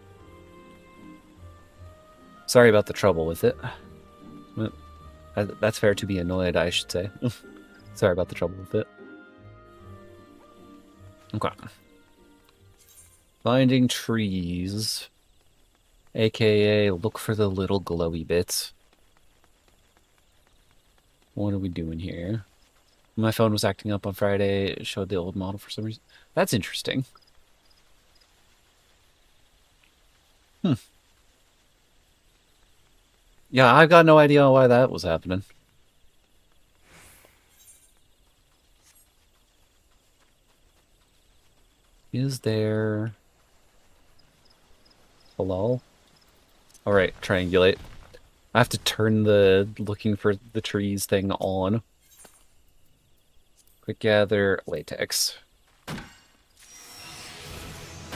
Sorry about the trouble with it. That's fair to be annoyed, I should say. Sorry about the trouble with it. Okay. Finding trees. AKA, look for the little glowy bits. What are we doing here? My phone was acting up on Friday. It showed the old model for some reason. That's interesting. Yeah, I've got no idea why that was happening. Is there... Hello? Alright, triangulate. I have to turn the looking for the trees thing on. Quick gather latex.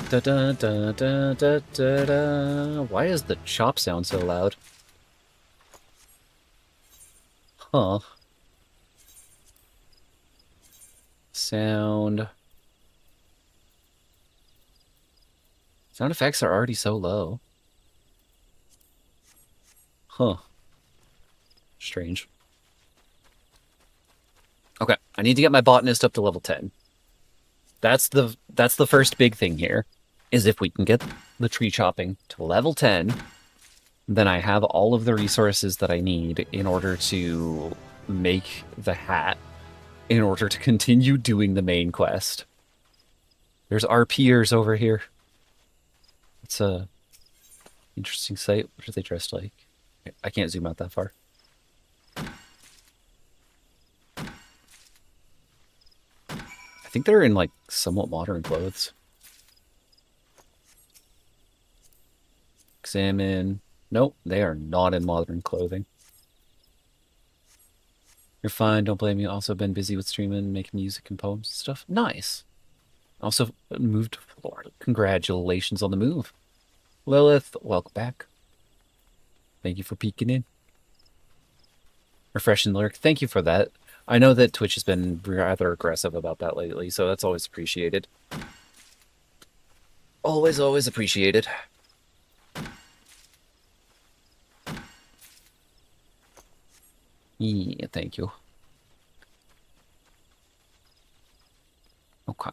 Da, da, da, da, da, da, da. Why is the chop sound so loud? Huh. Sound effects are already so low. Huh. Strange. Okay, I need to get my botanist up to level 10. That's the first big thing here, is if we can get the tree chopping to level 10, then I have all of the resources that I need in order to make the hat, in order to continue doing the main quest. There's RPers over here. It's a interesting sight. What are they dressed like? I can't zoom out that far. I think they're in, like, somewhat modern clothes. Examine. Nope, they are not in modern clothing. You're fine, don't blame me. Also been busy with streaming, making music and poems and stuff. Nice. Also moved to Florida. Congratulations on the move. Lilith, welcome back. Thank you for peeking in. Refreshing lurk. Thank you for that. I know that Twitch has been rather aggressive about that lately, so that's always appreciated. Always, always appreciated. Yeah, thank you. Okay.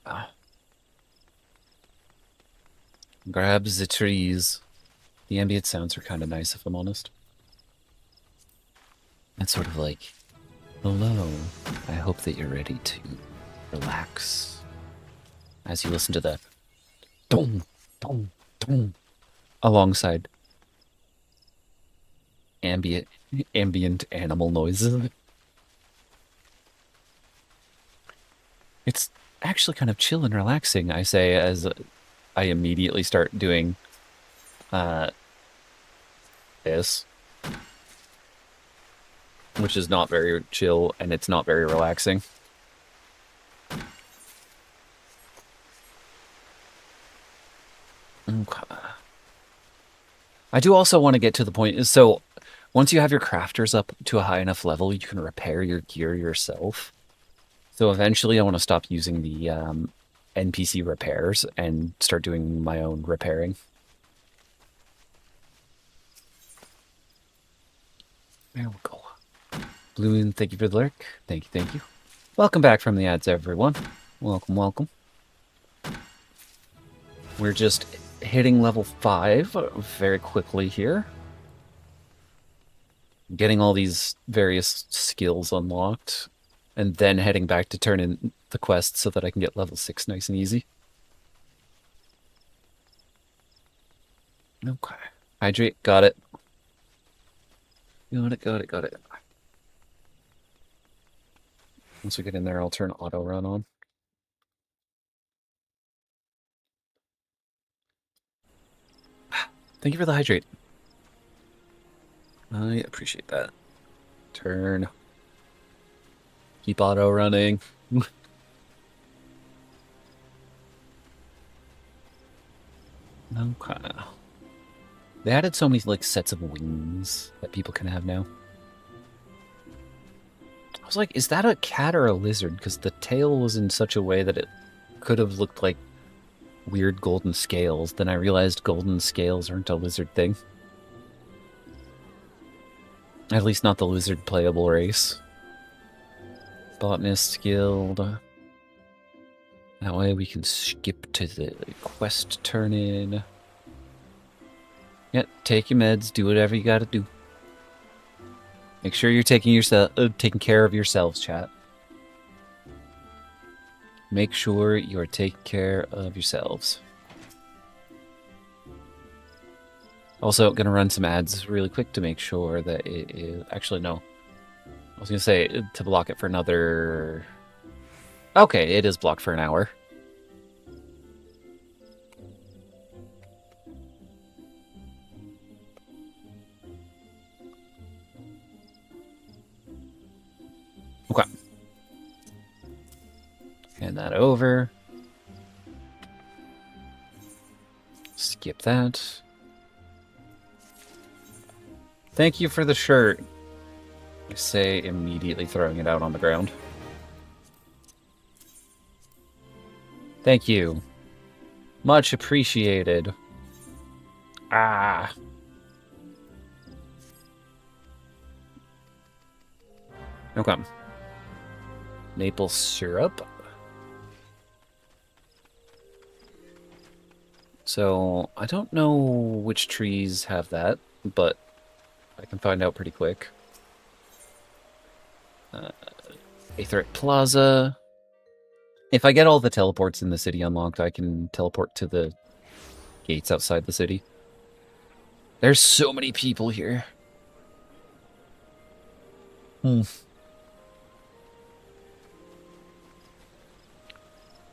Grab the trees. The ambient sounds are kind of nice, if I'm honest. It's sort of like, hello, I hope that you're ready to relax as you listen to the dong, dong, dong alongside ambient animal noises. It's actually kind of chill and relaxing, I say, as I immediately start doing this, which is not very chill and it's not very relaxing. Okay. I do also want to get to the point, so once you have your crafters up to a high enough level, you can repair your gear yourself. So eventually I want to stop using the NPC repairs and start doing my own repairing. There we go. Blue Moon, thank you for the lurk. Thank you, thank you. Welcome back from the ads, everyone. Welcome, welcome. We're just hitting level 5 very quickly here. Getting all these various skills unlocked, and then heading back to turn in the quest so that I can get level 6 nice and easy. Okay. Hydrate, got it. Got it. Once we get in there, I'll turn auto run on. Thank you for the hydrate. I appreciate that. Turn. Keep auto running. Okay. They added so many like sets of wings that people can have now. I was like, is that a cat or a lizard? Because the tail was in such a way that it could have looked like weird golden scales. Then I realized golden scales aren't a lizard thing. At least not the lizard playable race. Botanist guild. That way we can skip to the quest turn in. Yep, take your meds, do whatever you gotta do. Make sure you're taking care of yourselves, chat. Make sure you're taking care of yourselves. Also, gonna run some ads really quick to make sure that it is... Actually, no. I was gonna say to block it for another... Okay, it is blocked for an hour. Okay. Hand that over. skip that. Thank you for the shirt. I say, immediately throwing it out on the ground. Thank you. Much appreciated. Ah. Okay. Maple syrup. So, I don't know which trees have that, but I can find out pretty quick. Aetheryte Plaza. If I get all the teleports in the city unlocked, I can teleport to the gates outside the city. There's so many people here.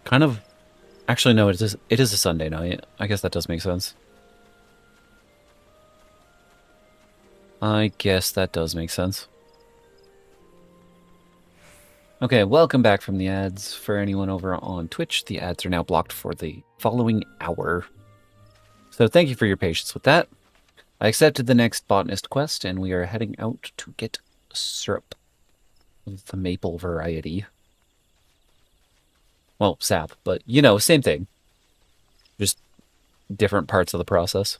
Kind of... Actually, no, it is a Sunday night. I guess that does make sense. Okay, welcome back from the ads. For anyone over on Twitch, the ads are now blocked for the following hour. So thank you for your patience with that. I accepted the next botanist quest, and we are heading out to get syrup of the maple variety. Well, sap, but, you know, same thing. Just different parts of the process.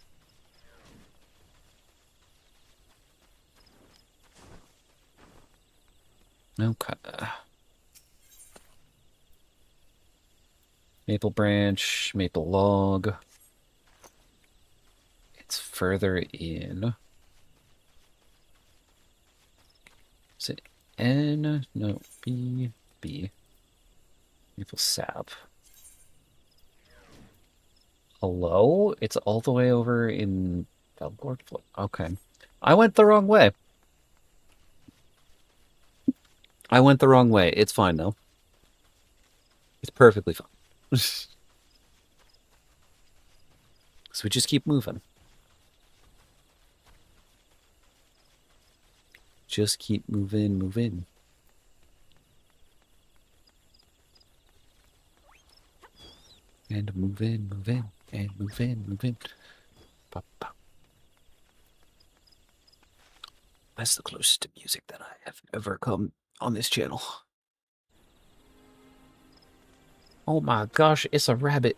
Okay. Maple branch, maple log. It's further in. Is it N? No, B. B. Maple sap. Hello? It's all the way over in Belgord? Okay. I went the wrong way. It's fine, though. It's perfectly fine. So we just keep moving. Just keep moving. And moving. Pop, pop. That's the closest to music that I have ever come on this channel. Oh my gosh, it's a rabbit.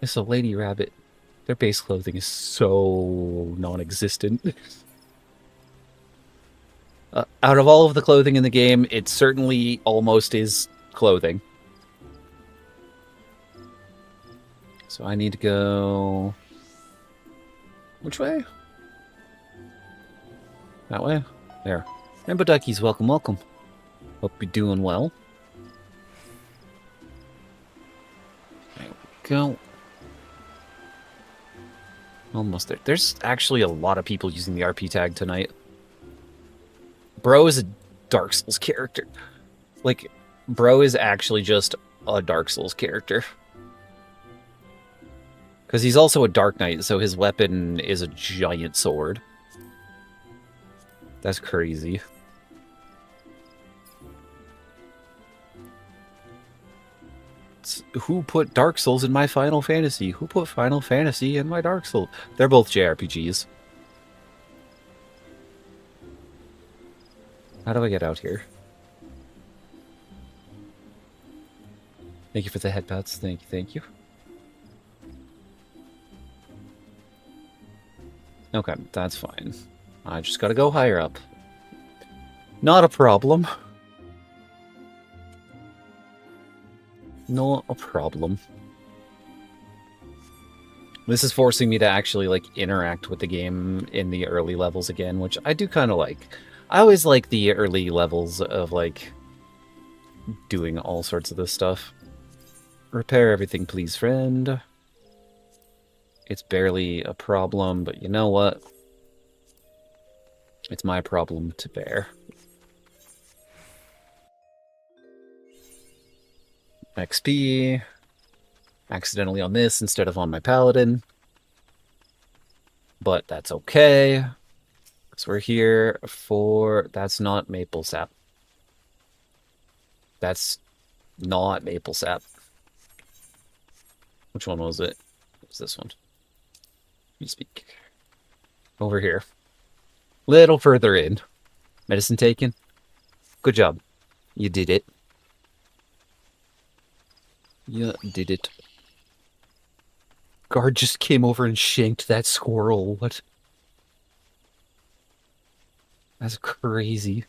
It's a lady rabbit. Their base clothing is so non-existent. Out of all of the clothing in the game, it certainly almost is clothing. So I need to go... Which way? That way? There. Rainbow Duckies, welcome. Hope you're doing well. There we go. Almost there. There's actually a lot of people using the RP tag tonight. Bro is a Dark Souls character. Like, Bro is actually just a Dark Souls character. Because he's also a Dark Knight, so his weapon is a giant sword. That's crazy. Who put Dark Souls in my Final Fantasy? Who put Final Fantasy in my Dark Souls? They're both JRPGs. How do I get out here? Thank you for the headpats. Thank you. Okay, that's fine. I just gotta go higher up. Not a problem. Not a problem. This is forcing me to actually, like, interact with the game in the early levels again, which I do kind of like. I always like the early levels of, like, doing all sorts of this stuff. Repair everything, please, friend. It's barely a problem, but you know what? It's my problem to bear. XP. Accidentally on this instead of on my paladin. But that's okay. Because we're here for... That's not maple sap. That's not maple sap. Which one was it? What's this one? You speak. Over here. Little further in. Medicine taken. Good job. You did it. You did it. Guard just came over and shanked that squirrel. What? That's crazy.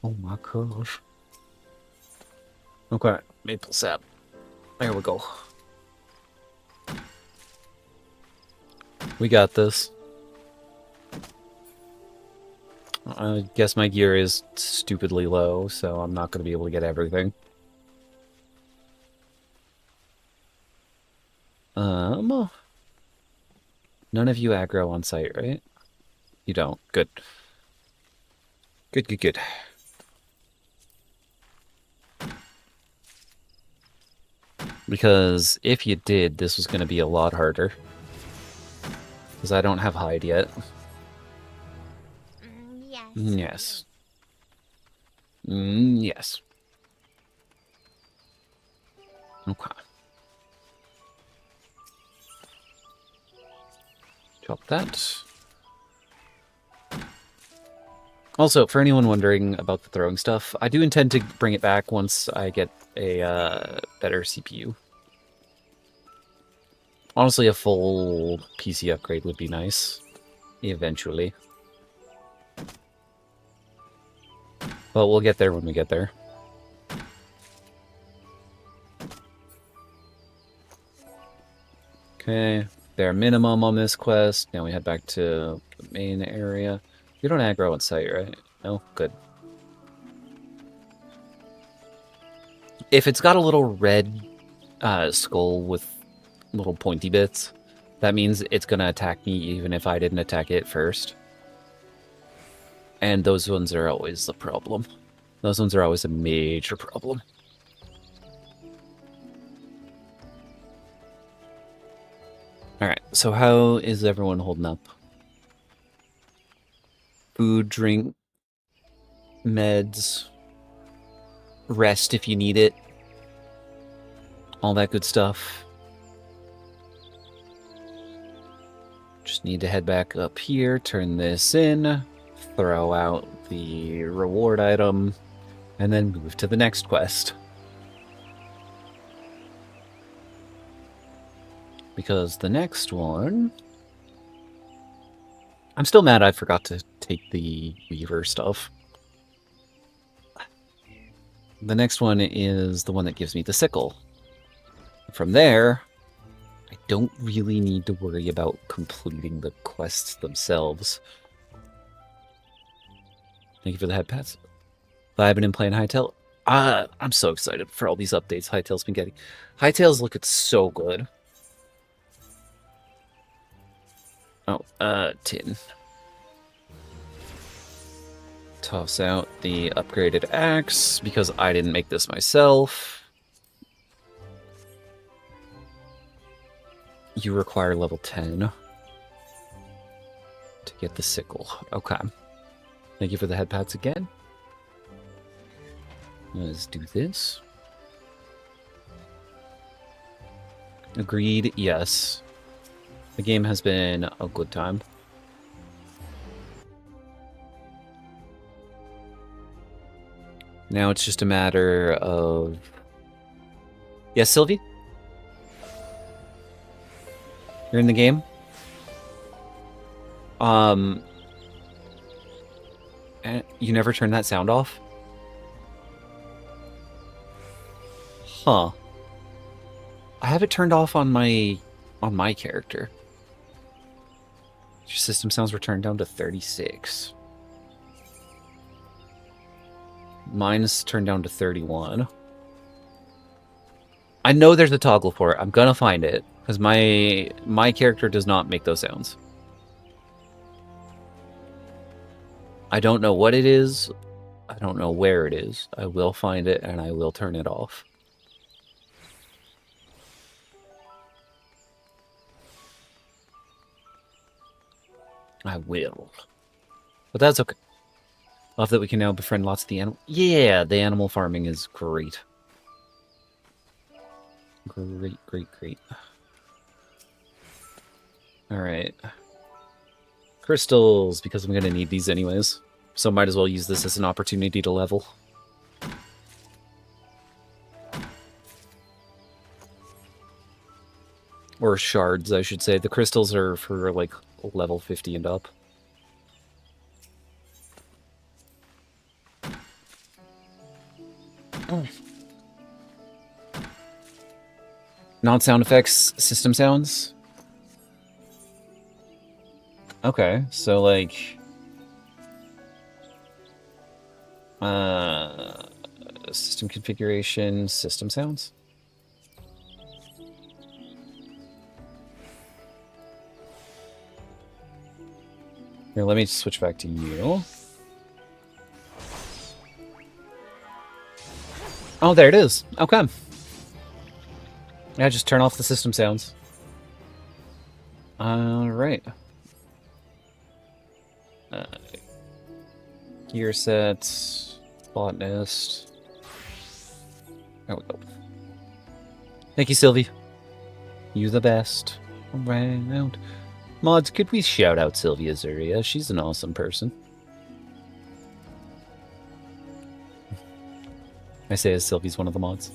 Oh my gosh. Okay, maple sap. There we go. We got this. I guess my gear is stupidly low, so I'm not going to be able to get everything. None of you aggro on site, right? You don't. Good. Good, good, good. Because if you did, this was going to be a lot harder. Because I don't have hide yet. Yes. Yes. Yes. Okay. Chop that. Also, for anyone wondering about the throwing stuff, I do intend to bring it back once I get a better CPU. Honestly, a full PC upgrade would be nice. Eventually. But we'll get there when we get there. Okay, bare minimum on this quest. Now we head back to the main area. You don't aggro on site, right? No? Good. If it's got a little red skull with little pointy bits, that means it's going to attack me even if I didn't attack it first. And those ones are always the problem. Those ones are always a major problem. Alright, so how is everyone holding up? Food, drink, meds, rest if you need it. All that good stuff. Just need to head back up here, turn this in, throw out the reward item, and then move to the next quest. Because the next one... I'm still mad I forgot to take the Weaver stuff. The next one is the one that gives me the sickle. From there, I don't really need to worry about completing the quests themselves. Thank you for the head pats. Vibing and playing Hytale. I'm so excited for all these updates Hytale's been getting. Hytale's looking so good. Oh, tin. Toss out the upgraded axe, because I didn't make this myself. You require level 10 to get the sickle. Okay. Thank you for the head pats again. Let's do this. Agreed, yes. The game has been a good time. Now it's just a matter of... Yes, Sylvie? You're in the game? You never turned that sound off? Huh. I have it turned off on my character. Your system sounds were turned down to 36. Mine's turned down to 31. I know there's a toggle for it. I'm gonna find it. Because my character does not make those sounds. I don't know what it is. I don't know where it is. I will find it and I will turn it off. I will. But that's okay. Love that we can now befriend lots of the animal. Yeah, the animal farming is great. Great, great, great. Alright. Crystals, because I'm going to need these anyways. So might as well use this as an opportunity to level. Or shards, I should say. The crystals are for, like, level 50 and up. Oh. Non-sound effects, system sounds? Okay, so, like... system configuration, system sounds? Here, let me switch back to you. Oh, there it is. Okay. Yeah, just turn off the system sounds. Alright. Gear sets, botanist. There we go. Thank you, Sylvie. You the best. Around. Mods, could we shout out Sylvia Zuria? She's an awesome person. I say as Sylvie's one of the mods.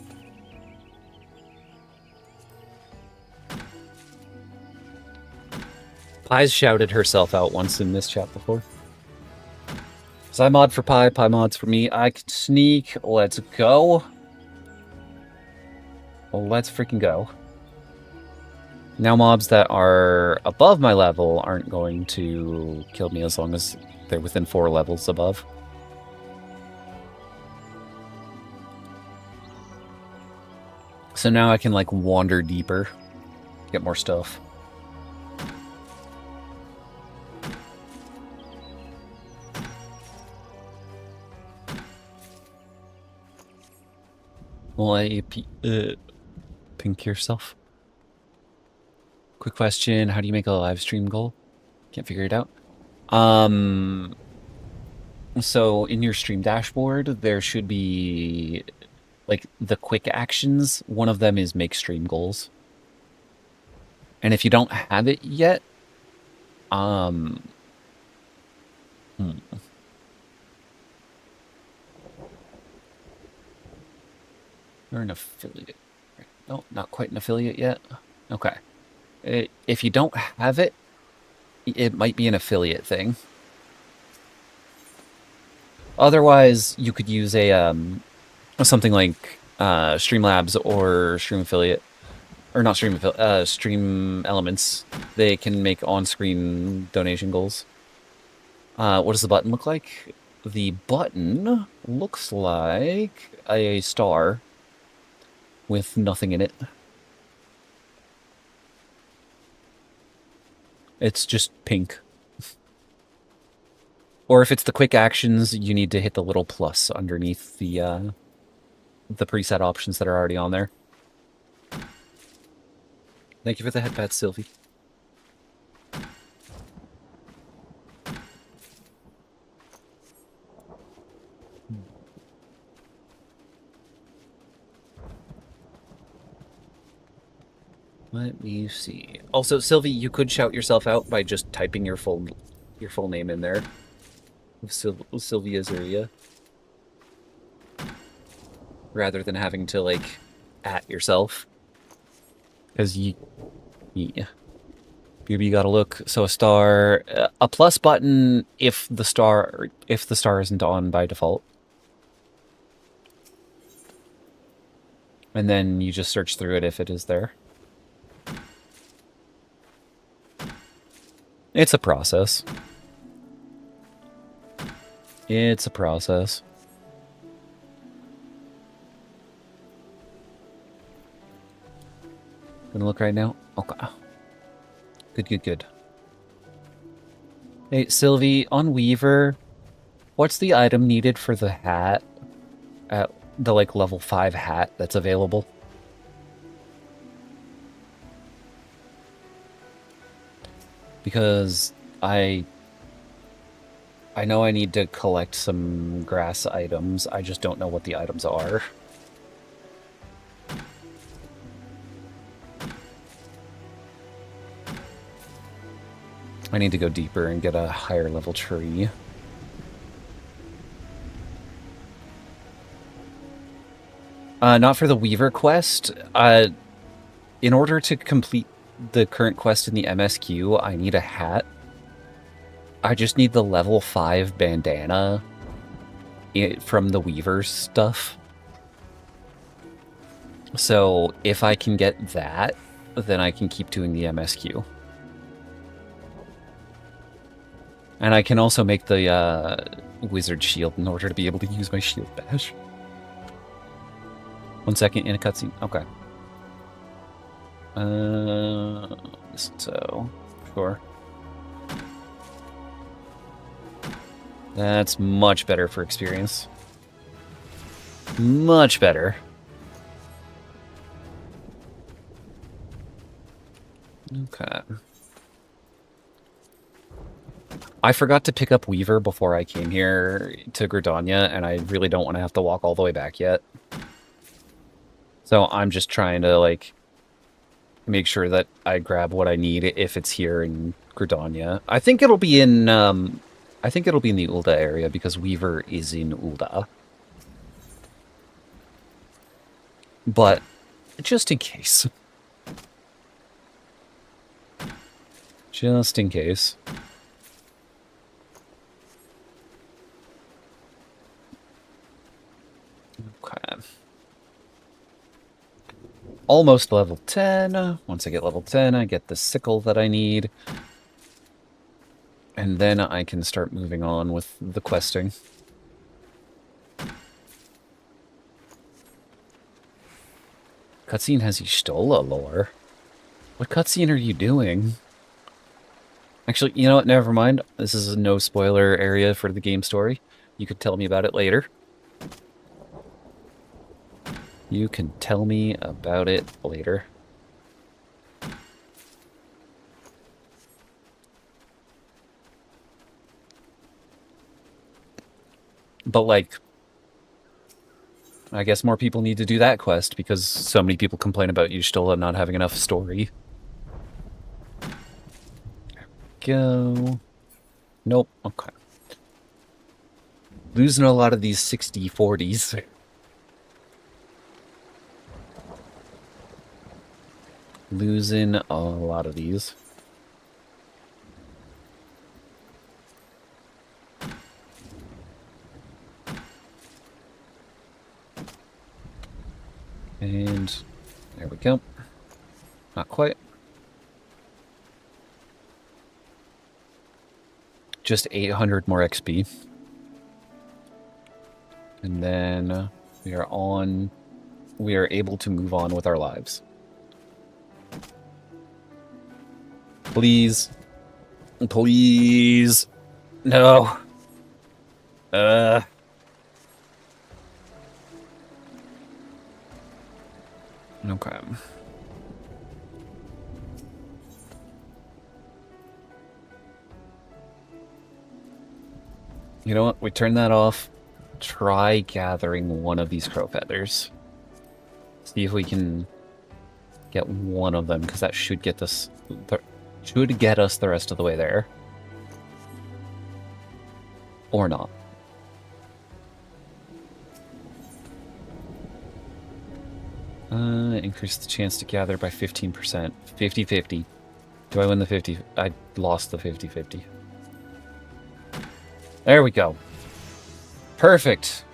Pie's shouted herself out once in this chat before. So I mod for Pie, Pie mods for me. I can sneak. Let's go. Let's freaking go. Now mobs that are above my level aren't going to kill me as long as they're within 4 levels above. So now I can, like, wander deeper, get more stuff. Well, pink yourself. Quick question, how do you make a live stream goal? Can't figure it out. So in your stream dashboard, there should be, like, the quick actions. One of them is make stream goals. And if you don't have it yet, You're an affiliate. No, not quite an affiliate yet. Okay. If you don't have it, it might be an affiliate thing. Otherwise, you could use a something like Streamlabs or Stream Affiliate, or not Stream Affiliate, Stream Elements. They can make on-screen donation goals. What does the button look like? The button looks like a star with nothing in it. It's just pink. Or if it's the quick actions, you need to hit the little plus underneath the preset options that are already on there. Thank you for the headpad, Sylvie. Let me see. Also, Sylvie, you could shout yourself out by just typing your full name in there. Sylvia Zuria. Rather than having to, like, at yourself. Because you gotta look. So a star, a plus button if the star isn't on by default. And then you just search through it if it is there. It's a process. It's a process. Gonna look right now? Okay. Good. Hey, Sylvie, on Weaver, what's the item needed for the hat? At the, like, level 5 hat that's available? Because I know I need to collect some grass items. I just don't know what the items are. I need to go deeper and get a higher level tree. Not for the Weaver quest. In order to complete the current quest in the MSQ, I need a hat. I just need the level 5 bandana from the Weaver stuff. So if I can get that, then I can keep doing the MSQ. And I can also make the wizard shield in order to be able to use my shield bash. 1 second in a cutscene. Okay. So, sure. That's much better for experience. Much better. Okay. I forgot to pick up Weaver before I came here to Gridania, and I really don't want to have to walk all the way back yet. So I'm just trying to, like, make sure that I grab what I need if it's here in Gridania. I think it'll be in, I think it'll be in the Ul'dah area, because Weaver is in Ul'dah. But, just in case. Just in case. Okay. Almost level 10. Once I get level 10, I get the sickle that I need. And then I can start moving on with the questing. Cutscene has Y'shtola lore. What cutscene are you doing? Actually, you know what? Never mind. This is a no spoiler area for the game story. You could tell me about it later. You can tell me about it later. But, like, I guess more people need to do that quest because so many people complain about Y'shtola not having enough story. There we go. Nope. Okay. Losing a lot of these 60-40s. Losing a lot of these. And there we go. Not quite. Just 800 more XP. And then we are able to move on with our lives. Please. Please. No. Okay. You know what? We turn that off. Try gathering one of these crow feathers. See if we can get one of them, because that should get us the rest of the way there. Or not. Increase the chance to gather by 15%. 50-50. Do I win the 50? I lost the 50-50. There we go. Perfect.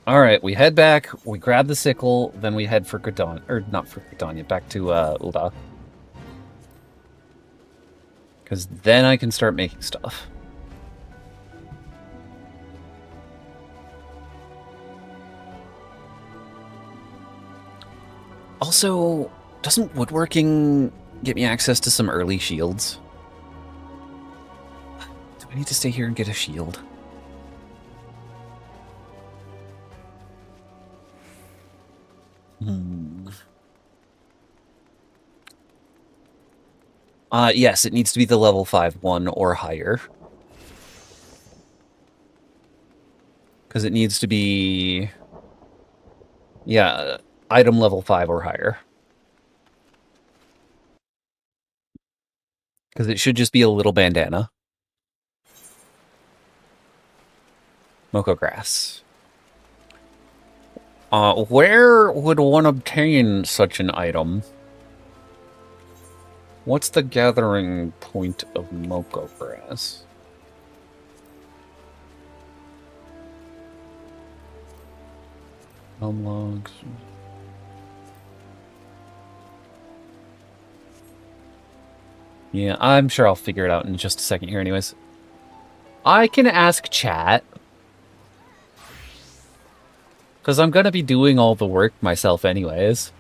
Alright, we head back, we grab the sickle, then we head for Gridania, or not for Gridania, back to Ul'dah. Because then I can start making stuff. Also, doesn't woodworking get me access to some early shields? Do I need to stay here and get a shield? Yes, it needs to be the level 5 one or higher. Because it needs to be... Yeah, item level 5 or higher. Because it should just be a little bandana. Mocha grass. Where would one obtain such an item? What's the gathering point of mocha grass? Logs. Yeah, I'm sure I'll figure it out in just a second here anyways. I can ask chat. Because I'm going to be doing all the work myself anyways.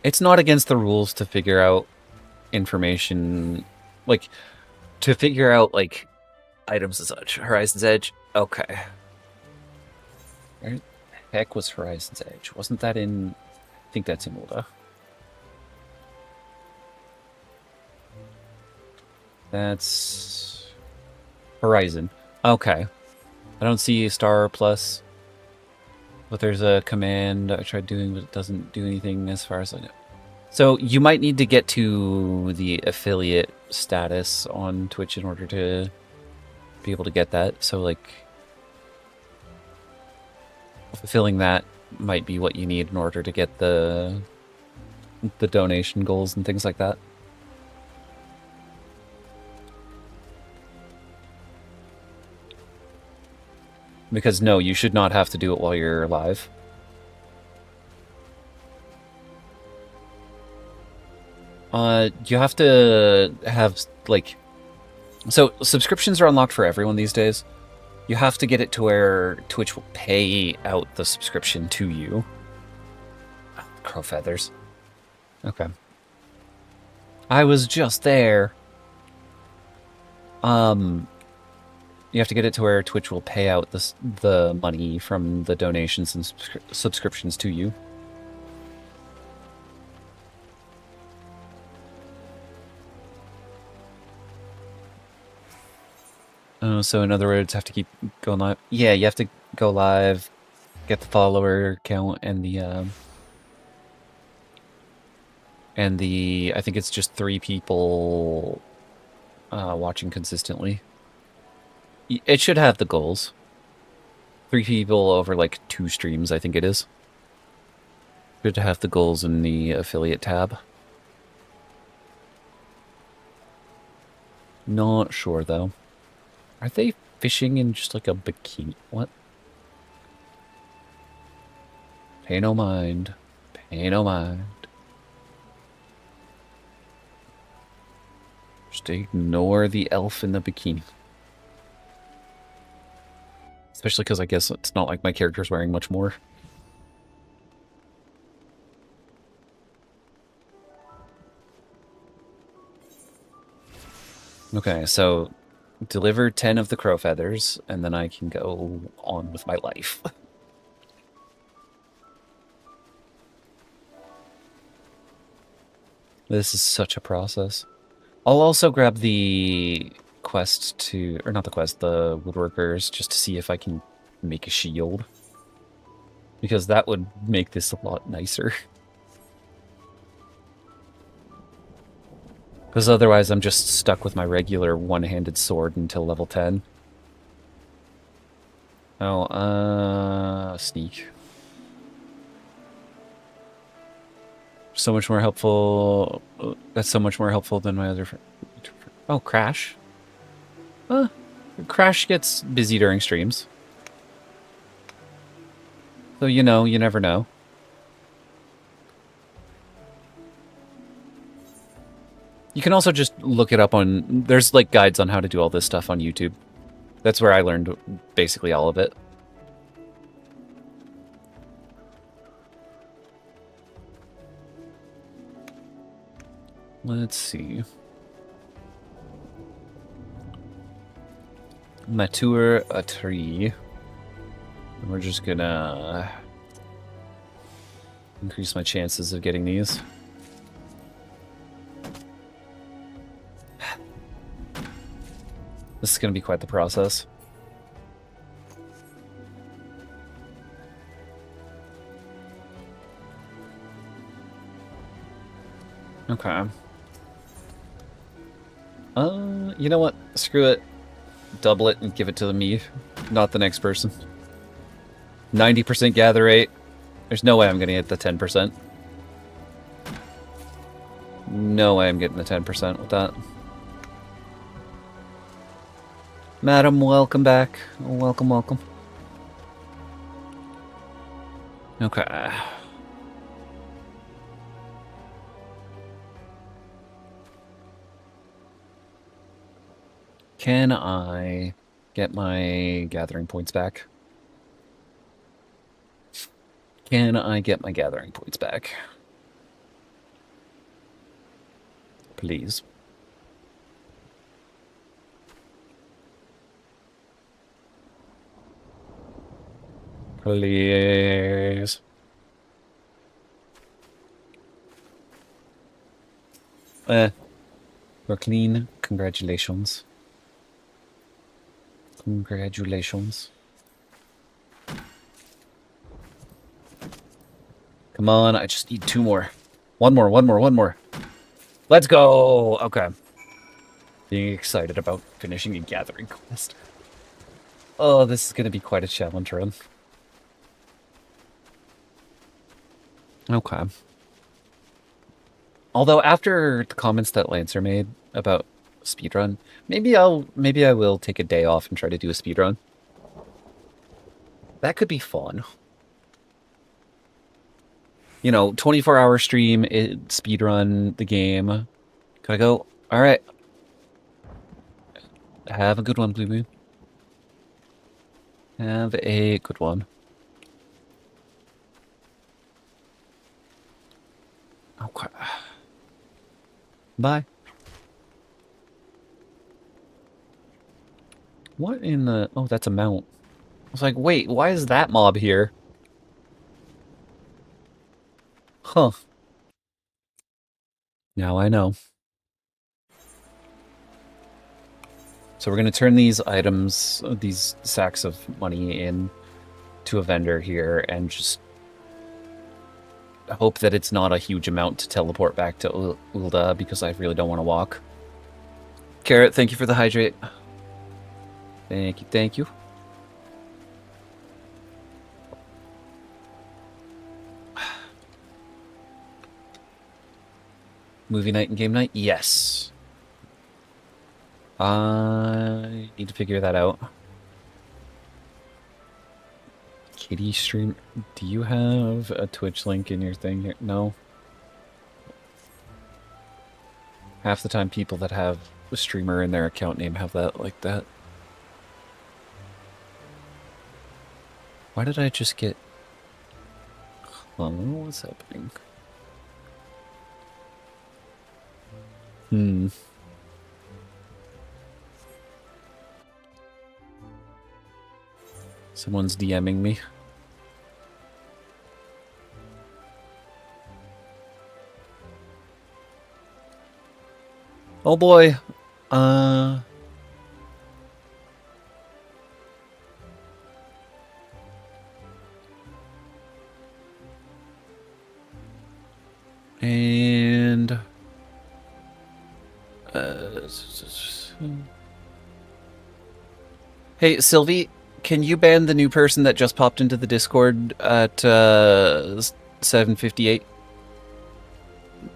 It's not against the rules to figure out information, like, to figure out, like, items and such. Horizon's Edge? Okay. Where the heck was Horizon's Edge? Wasn't that in... I think that's in Mulda. That's... Horizon. Okay. I don't see a star plus... But there's a command I tried doing, but it doesn't do anything as far as I know. So you might need to get to the affiliate status on Twitch in order to be able to get that. So, like, fulfilling that might be what you need in order to get the donation goals and things like that. Because no, you should not have to do it while you're live. You have to have, like... So, subscriptions are unlocked for everyone these days. You have to get it to where Twitch will pay out the subscription to you. Crow feathers. Okay. I was just there. You have to get it to where Twitch will pay out the money from the donations and subscriptions to you. Oh, so in other words, have to keep going live. Yeah, you have to go live, get the follower count, and the I think it's just 3 people watching consistently. It should have the goals. 3 people over like 2 streams, I think it is. Good to have the goals in the affiliate tab. Not sure though. Are they fishing in just like a bikini? What? Pay no mind. Pay no mind. Just ignore the elf in the bikini. Especially because I guess it's not like my character's wearing much more. Okay, so deliver 10 of the crow feathers, and then I can go on with my life. This is such a process. I'll also grab the quest to, or not the quest, the woodworkers, just to see if I can make a shield. Because that would make this a lot nicer. Because otherwise I'm just stuck with my regular one-handed sword until level 10. Oh, sneak. So much more helpful. That's so much more helpful than my other friend. Oh, Crash. Crash gets busy during streams. So, you know, you never know. You can also just look it up on... There's, like, guides on how to do all this stuff on YouTube. That's where I learned basically all of it. Let's see. Mature a tree. And we're just gonna increase my chances of getting these. This is gonna be quite the process. Okay. You know what? Screw it. Double it and give it to me, not the next person. 90% gather rate. There's no way I'm gonna get the 10%. No way I'm getting the 10% with that. Madam, welcome back. Welcome, welcome. Okay. Can I get my gathering points back? Can I get my gathering points back? Please. Please. We're clean. Congratulations. Congratulations. Come on, I just need 2 more. One more. Let's go! Okay. Being excited about finishing a gathering quest. Oh, this is gonna be quite a challenge run. Okay. Although after the comments that Lancer made about speedrun, maybe I will take a day off and try to do a speedrun. That could be fun. You know, 24-hour stream, speedrun the game. Gotta go. Alright. Have a good one, Blue Moon. Have a good one. Okay. Bye. What in the... Oh, that's a mount. I was like, wait, why is that mob here? Huh. Now I know. So we're going to turn these items, these sacks of money in to a vendor here and just hope that it's not a huge amount to teleport back to Ulda because I really don't want to walk. Carrot, thank you for the hydrate. Thank you, thank you. Movie night and game night? Yes. I need to figure that out. Kitty stream. Do you have a Twitch link in your thing here? No. Half the time people that have a streamer in their account name have that like that. Why did I just get... what's happening? Someone's DMing me. Oh boy. And... Hey, Sylvie, can you ban the new person that just popped into the Discord at 7:58?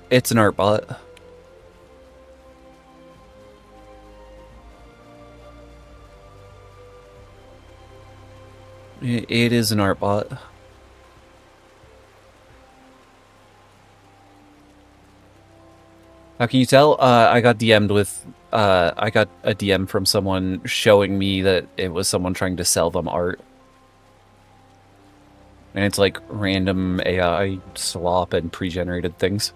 It's an art bot. It is an art bot. How can you tell? I got DM'd with... I got a DM from someone showing me that it was someone trying to sell them art. And it's like random AI slop and pre-generated things.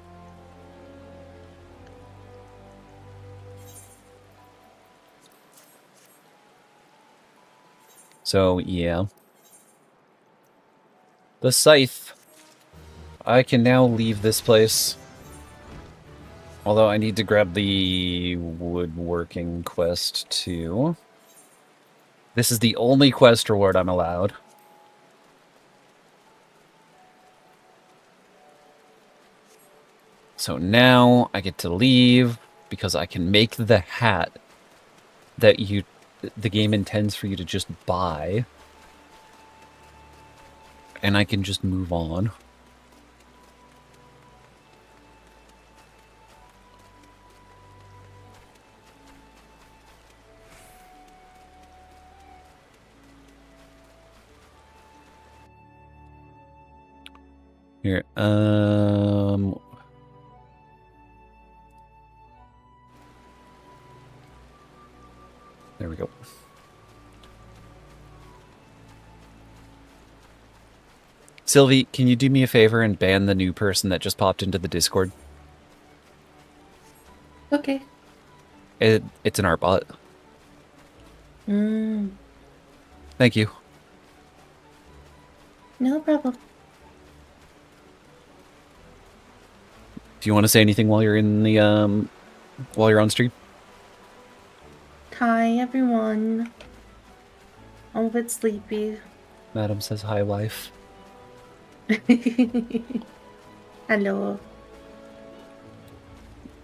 So, yeah. The scythe. I can now leave this place. Although I need to grab the woodworking quest too. This is the only quest reward I'm allowed. So now I get to leave because I can make the hat that the game intends for you to just buy. And I can just move on. Here, there we go. Sylvie, can you do me a favor and ban the new person that just popped into the Discord? Okay. It's an art bot. Thank you. No problem. Do you want to say anything while you're in the while you're on stream? Hi, everyone. I'm a bit sleepy. Madam says hi, wife. Hello.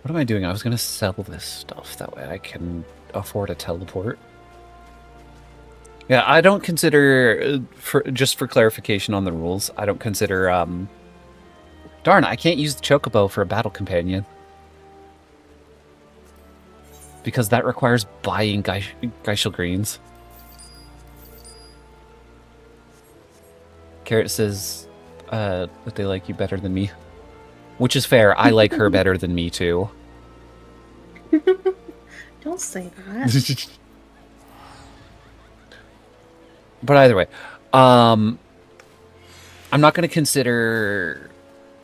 What am I doing? I was gonna sell this stuff. That way I can afford a teleport. Yeah, I don't consider, just for clarification on the rules, I don't consider, darn, I can't use the Chocobo for a battle companion. Because that requires buying Geishel Greens. Carrot says that they like you better than me. Which is fair, I like her better than me too. Don't say that. But either way, I'm not going to consider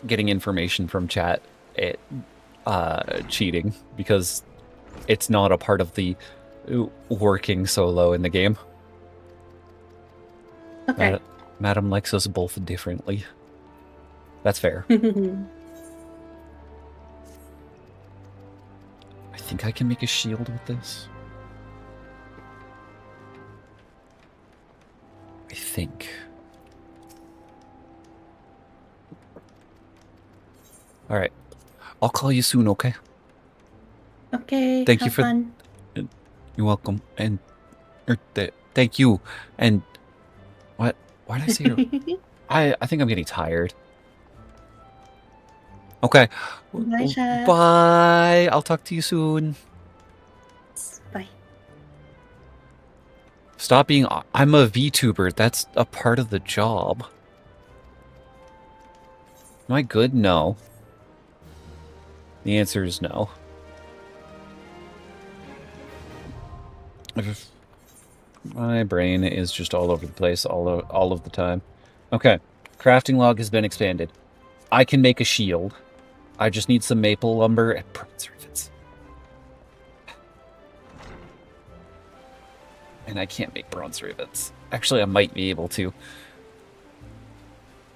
getting information from chat cheating, because it's not a part of the working solo in the game. Okay. Madam likes us both differently. That's fair. I think I can make a shield with this. I think. All right. I'll call you soon, okay? Okay. Thank you have for. fun. You're welcome. And thank you. And what? Why did I say? I think I'm getting tired. Okay. Bye, chat. Bye. I'll talk to you soon. Bye. Stop being. I'm a VTuber. That's a part of the job. Am I good? No. The answer is no. My brain is just all over the place all of the time. Okay. Crafting log has been expanded. I can make a shield. I just need some maple lumber and bronze rivets. And I can't make bronze rivets. Actually, I might be able to.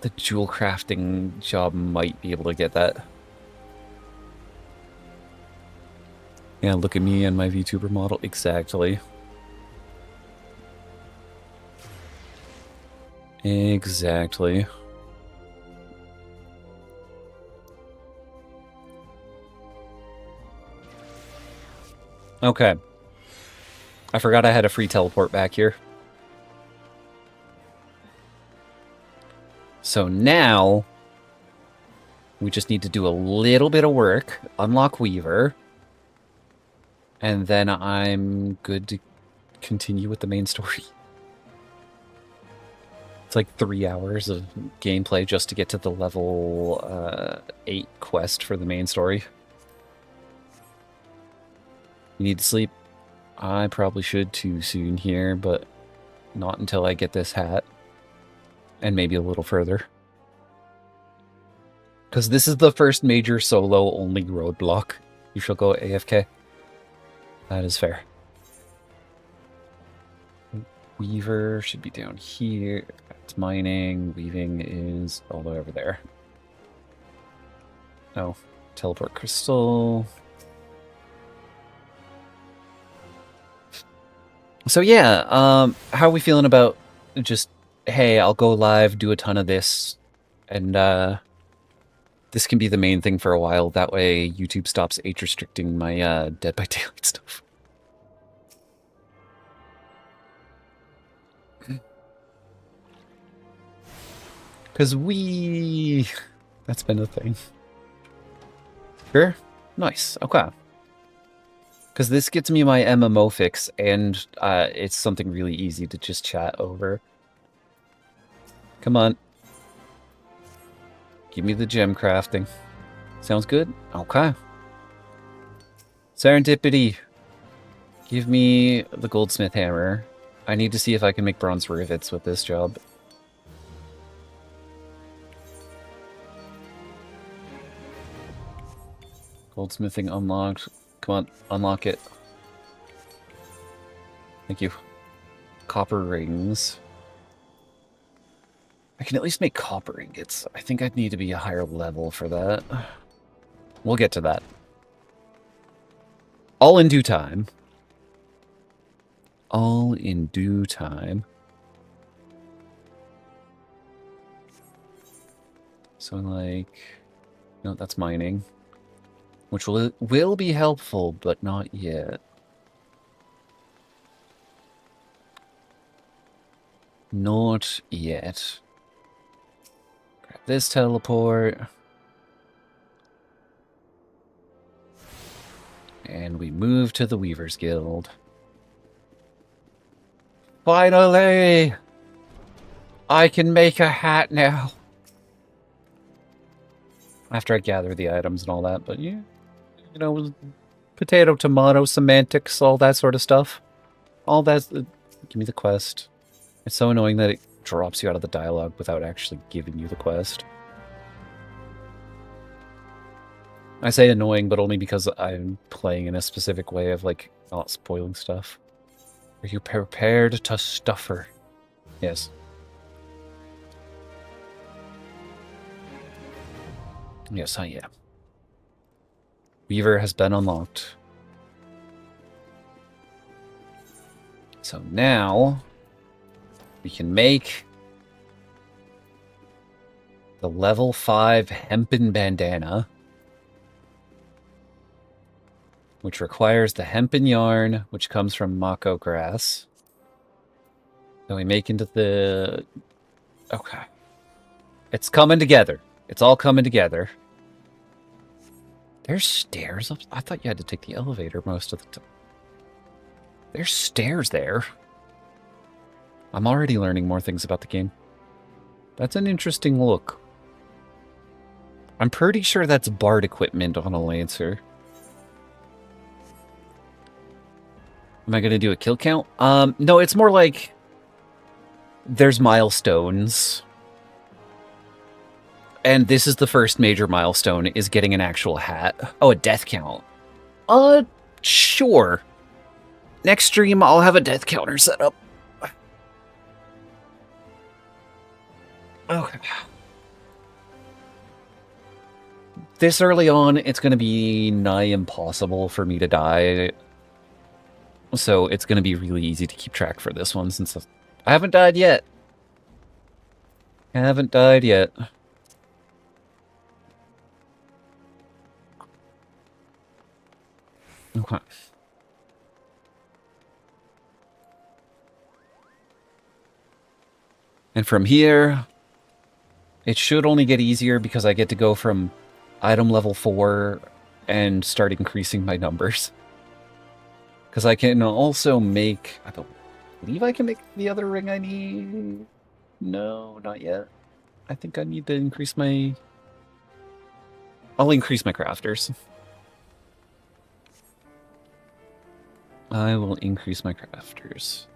The jewel crafting job might be able to get that. Yeah, look at me and my VTuber model. Exactly. Exactly. Okay. I forgot I had a free teleport back here. So now we just need to do a little bit of work, unlock Weaver, and then I'm good to continue with the main story. It's like 3 hours of gameplay just to get to the level 8 quest for the main story. You need to sleep? I probably should too soon here, but not until I get this hat. And maybe a little further. Because this is the first major solo-only roadblock. You shall go AFK. That is fair. Weaver should be down here. It's mining. Weaving is all the way over there. Oh, teleport crystal. So yeah, how are we feeling about just, hey, I'll go live, do a ton of this, and this can be the main thing for a while. That way YouTube stops age restricting my Dead by Daylight stuff. Because that's been a thing. Sure? Nice. Okay. Because this gets me my MMO fix, and it's something really easy to just chat over. Come on. Give me the gem crafting. Sounds good? Okay. Serendipity. Give me the goldsmith hammer. I need to see if I can make bronze rivets with this job. Goldsmithing unlocked. Come on, unlock it. Thank you. Copper rings. I can at least make copper ingots. I think I'd need to be a higher level for that. We'll get to that. All in due time. All in due time. So, like... No, that's mining. Which will be helpful, but not yet. Not yet. Grab this teleport. And we move to the Weaver's Guild. Finally! I can make a hat now. After I gather the items and all that, but yeah. You know, potato, tomato, semantics, all that sort of stuff. All that. Give me the quest. It's so annoying that it drops you out of the dialogue without actually giving you the quest. I say annoying, but only because I'm playing in a specific way of, like, not spoiling stuff. Are you prepared to stuff her? Yes. Yes, I am. Weaver has been unlocked. So now we can make the level 5 hempen bandana, which requires the hempen yarn, which comes from mako grass. Then we make into the... Okay. It's coming together. It's all coming together. There's stairs up. I thought you had to take the elevator most of the time. There's stairs there. I'm already learning more things about the game. That's an interesting look. I'm pretty sure that's bard equipment on a Lancer. Am I going to do a kill count? No, it's more like there's milestones. And this is the first major milestone, is getting an actual hat. Oh, a death count. Sure. Next stream, I'll have a death counter set up. Okay. This early on, it's going to be nigh impossible for me to die. So it's going to be really easy to keep track for this one, since I haven't died yet. Haven't died yet. Okay. And from here, it should only get easier because I get to go from item level 4 and start increasing my numbers. Because I can also make... I believe I can make the other ring I need. No, not yet. I think I need to increase my... I'll increase my crafters. I will increase my crafters.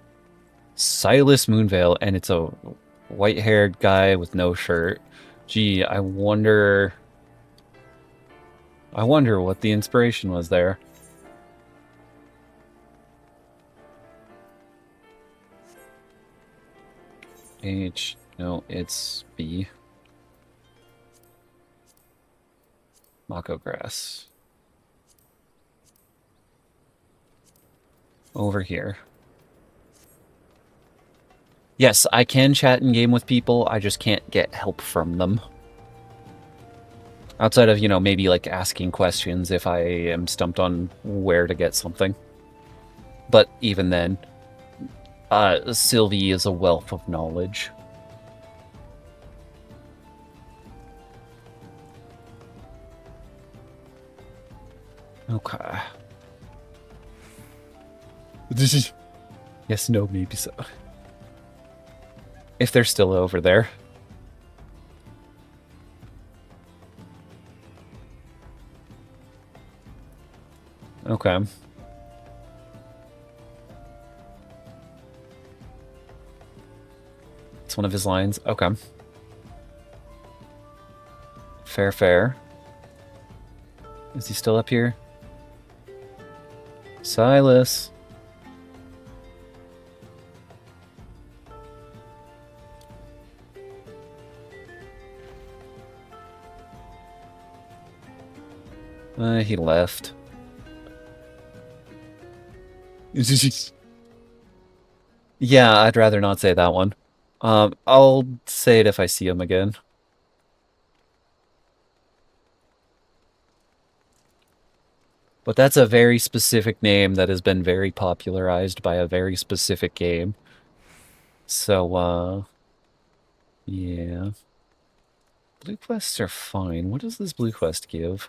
Silas Moonveil, and it's a white-haired guy with no shirt. Gee, I wonder what the inspiration was there. H, no, it's B. Mako grass. Over here. Yes, I can chat in game with people, I just can't get help from them. Outside of, you know, maybe like asking questions if I am stumped on where to get something. But even then, Sylvie is a wealth of knowledge. Okay. Yes, no, maybe so. If they're still over there. Okay. It's one of his lines. Okay. Fair, fair. Is he still up here? Silas. He left. Yeah, I'd rather not say that one. I'll say it if I see him again. But that's a very specific name that has been very popularized by a very specific game. So, yeah. Blue quests are fine. What does this blue quest give?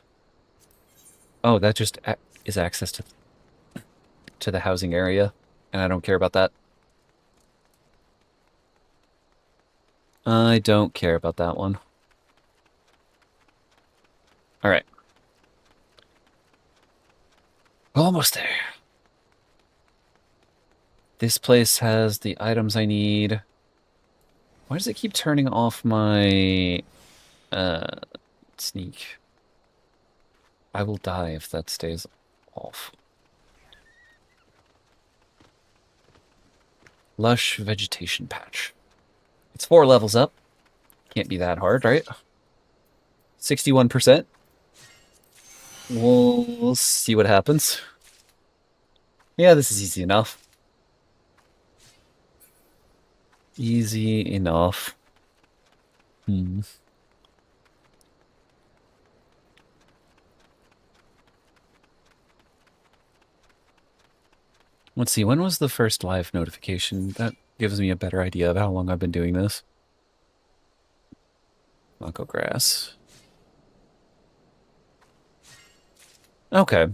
Oh, that just is access to the housing area, and I don't care about that. I don't care about that one. Alright. Almost there. This place has the items I need. Why does it keep turning off my sneak? I will die if that stays off. Lush vegetation patch. It's 4 levels up. Can't be that hard, right? 61%. We'll see what happens. Yeah, this is easy enough. Easy enough. Let's see, when was the first live notification? That gives me a better idea of how long I've been doing this. Mako grass. Okay.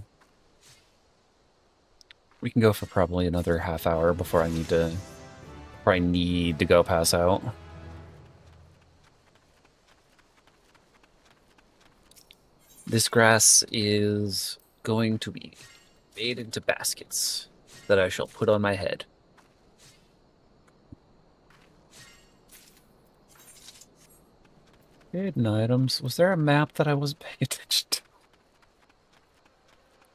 We can go for probably another half hour before I need to go pass out. This grass is going to be made into baskets that I shall put on my head. Hidden items. Was there a map that I wasn't paying attention to?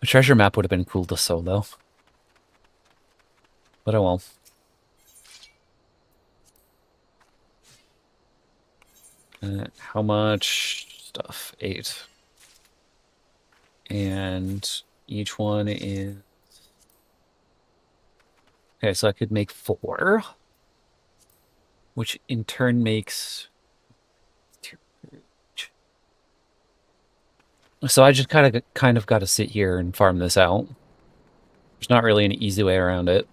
A treasure map would have been cool to solo. But I won't. How much stuff? 8. And each one is... Okay, so I could make 4. Which in turn makes... So I just kind of got to sit here and farm this out. There's not really an easy way around it.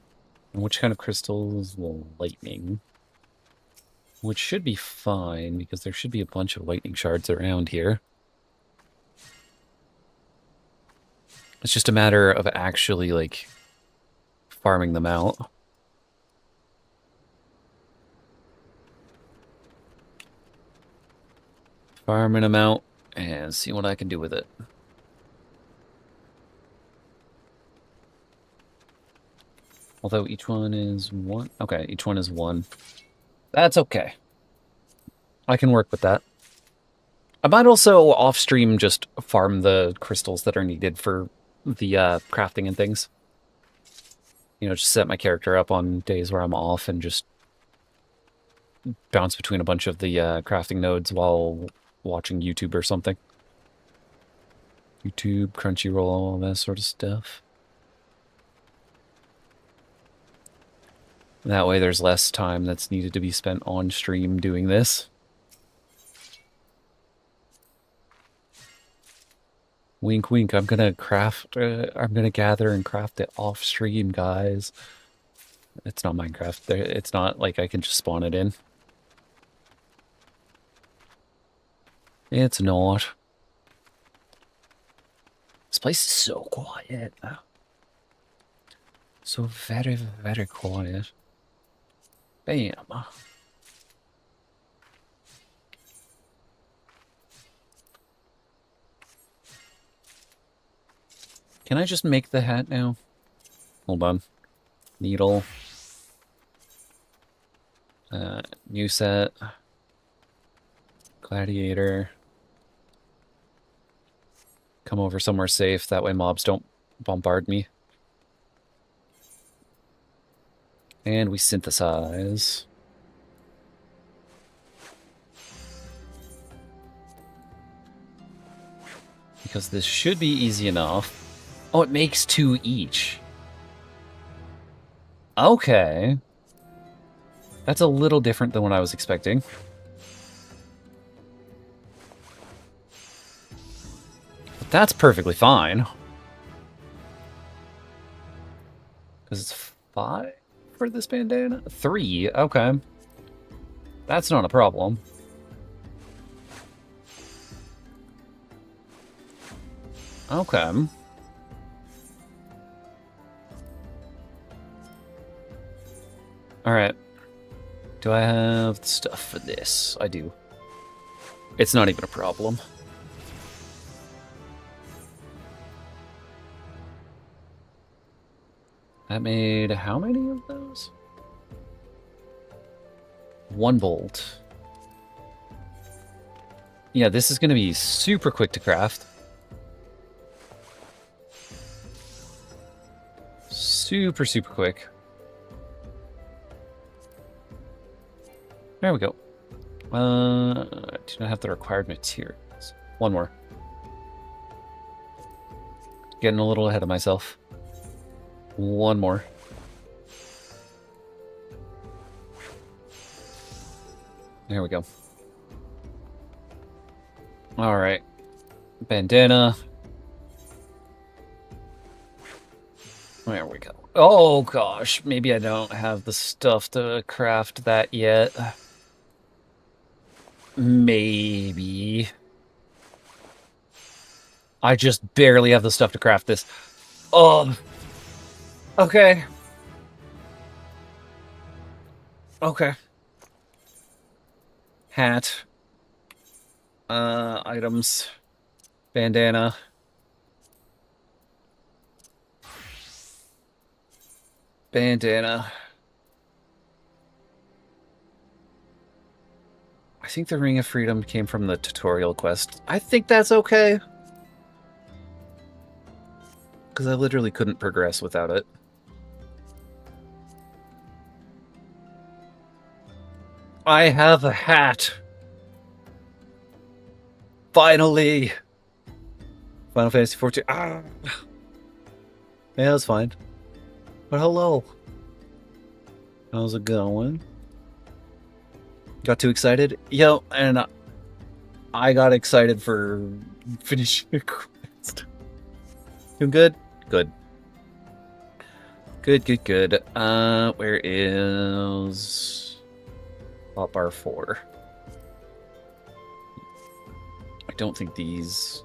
And which kind of crystals? Well, lightning. Which should be fine, because there should be a bunch of lightning shards around here. It's just a matter of actually, like, farming them out. Farming them out. And see what I can do with it. Although each one is 1. Okay, each one is 1. That's okay. I can work with that. I might also off-stream just farm the crystals that are needed for the crafting and things. You know, just set my character up on days where I'm off and just bounce between a bunch of the crafting nodes while watching YouTube or something. YouTube, Crunchyroll, all that sort of stuff. That way there's less time that's needed to be spent on stream doing this. Wink, wink. I'm gonna craft. I'm gonna gather and craft it off stream, guys. It's not Minecraft. It's not like I can just spawn it in. It's not. This place is so quiet. So very, very quiet. Bam. Can I just make the hat now? Hold on. Needle. New set. Gladiator. Come over somewhere safe. That way mobs don't bombard me. And we synthesize. Because this should be easy enough. Oh, it makes 2 each. Okay. That's a little different than what I was expecting. But that's perfectly fine. Because it's 5 for this bandana? 3, okay. That's not a problem. Okay. Alright. Do I have the stuff for this? I do. It's not even a problem. That made how many of those? 1 bolt. Yeah, this is going to be super quick to craft. Super, super quick. There we go. I do not have the required materials. 1 more. Getting a little ahead of myself. 1 more. There we go. Alright. Bandana. There we go. Oh gosh, maybe I don't have the stuff to craft that yet. Maybe. I just barely have the stuff to craft this. Oh. Okay. Okay. Hat. Items. Bandana. Bandana. I think the Ring of Freedom came from the tutorial quest. I think that's okay. Because I literally couldn't progress without it. I have a hat. Finally. Final Fantasy 14. Ah. Yeah, that's fine. But hello. How's it going? Got too excited? Yo, and I got excited for finishing a quest. Doing good? Good. Good, good, good. Where is hotbar 4? I don't think these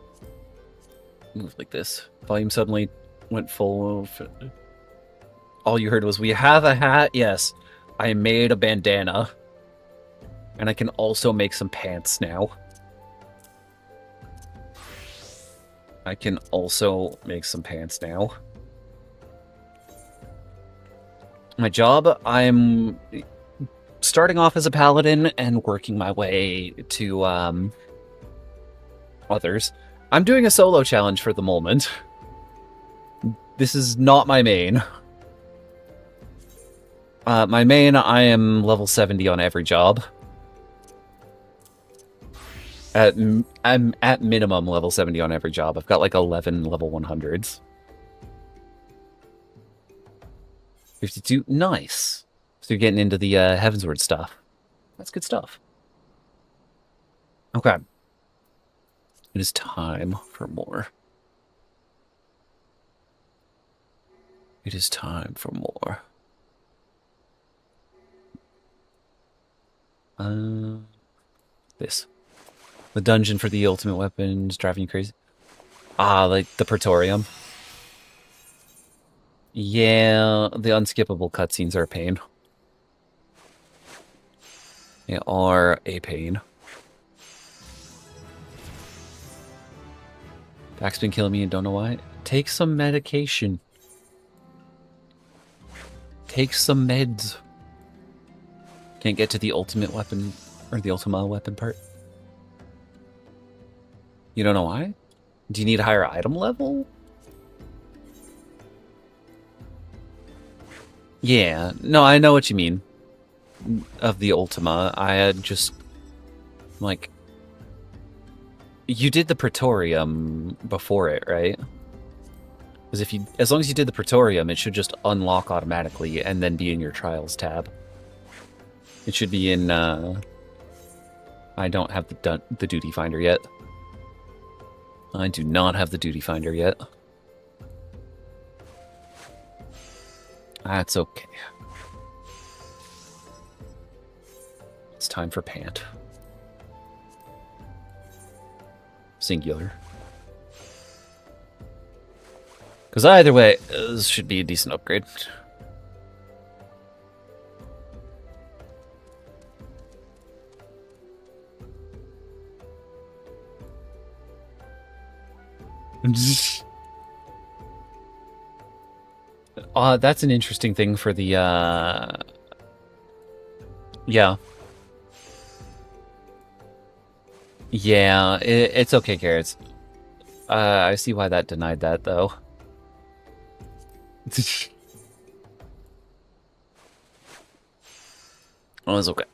move like this. Volume suddenly went full of... All you heard was, we have a hat? Yes. I made a bandana. And I can also make some pants now. I can also make some pants now. My job, I'm starting off as a paladin and working my way to others. I'm doing a solo challenge for the moment. This is not my main. My main, I am level 70 on every job. I'm at minimum level 70 on every job. I've got like 11 level 100s. 52, nice. So you're getting into the Heavensward stuff. That's good stuff. Okay. It is time for more. It is time for more. This. The dungeon for the ultimate weapon is driving you crazy. Ah, like the Praetorium. Yeah, the unskippable cutscenes are a pain. They are a pain. Back's been killing me and don't know why. Take some medication. Take some meds. Can't get to the ultimate weapon, or the Ultima weapon part. You don't know why? Do you need a higher item level? Yeah, no, I know what you mean. Of the Ultima, I had just, like... You did the Praetorium before it, right? Because if you, as long as you did the Praetorium, it should just unlock automatically and then be in your Trials tab. It should be in, I don't have the Duty Finder yet. I do not have the Duty Finder yet. That's okay. It's time for Pant. Singular. Because either way, this should be a decent upgrade. That's an interesting thing for the, yeah. Yeah, it's okay, Carrots. I see why that denied that, though. Oh, it's okay.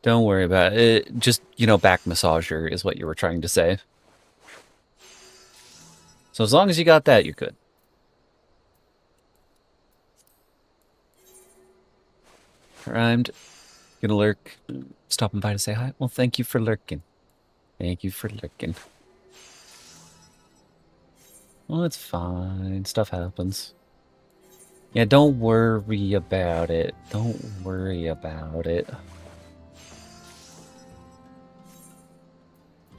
Don't worry about it. Just, you know, back massager is what you were trying to say. So as long as you got that, you're good. Rhymed. Gonna lurk. Stopping by to say hi. Well, thank you for lurking. Thank you for lurking. Well, it's fine. Stuff happens. Yeah, don't worry about it. Don't worry about it.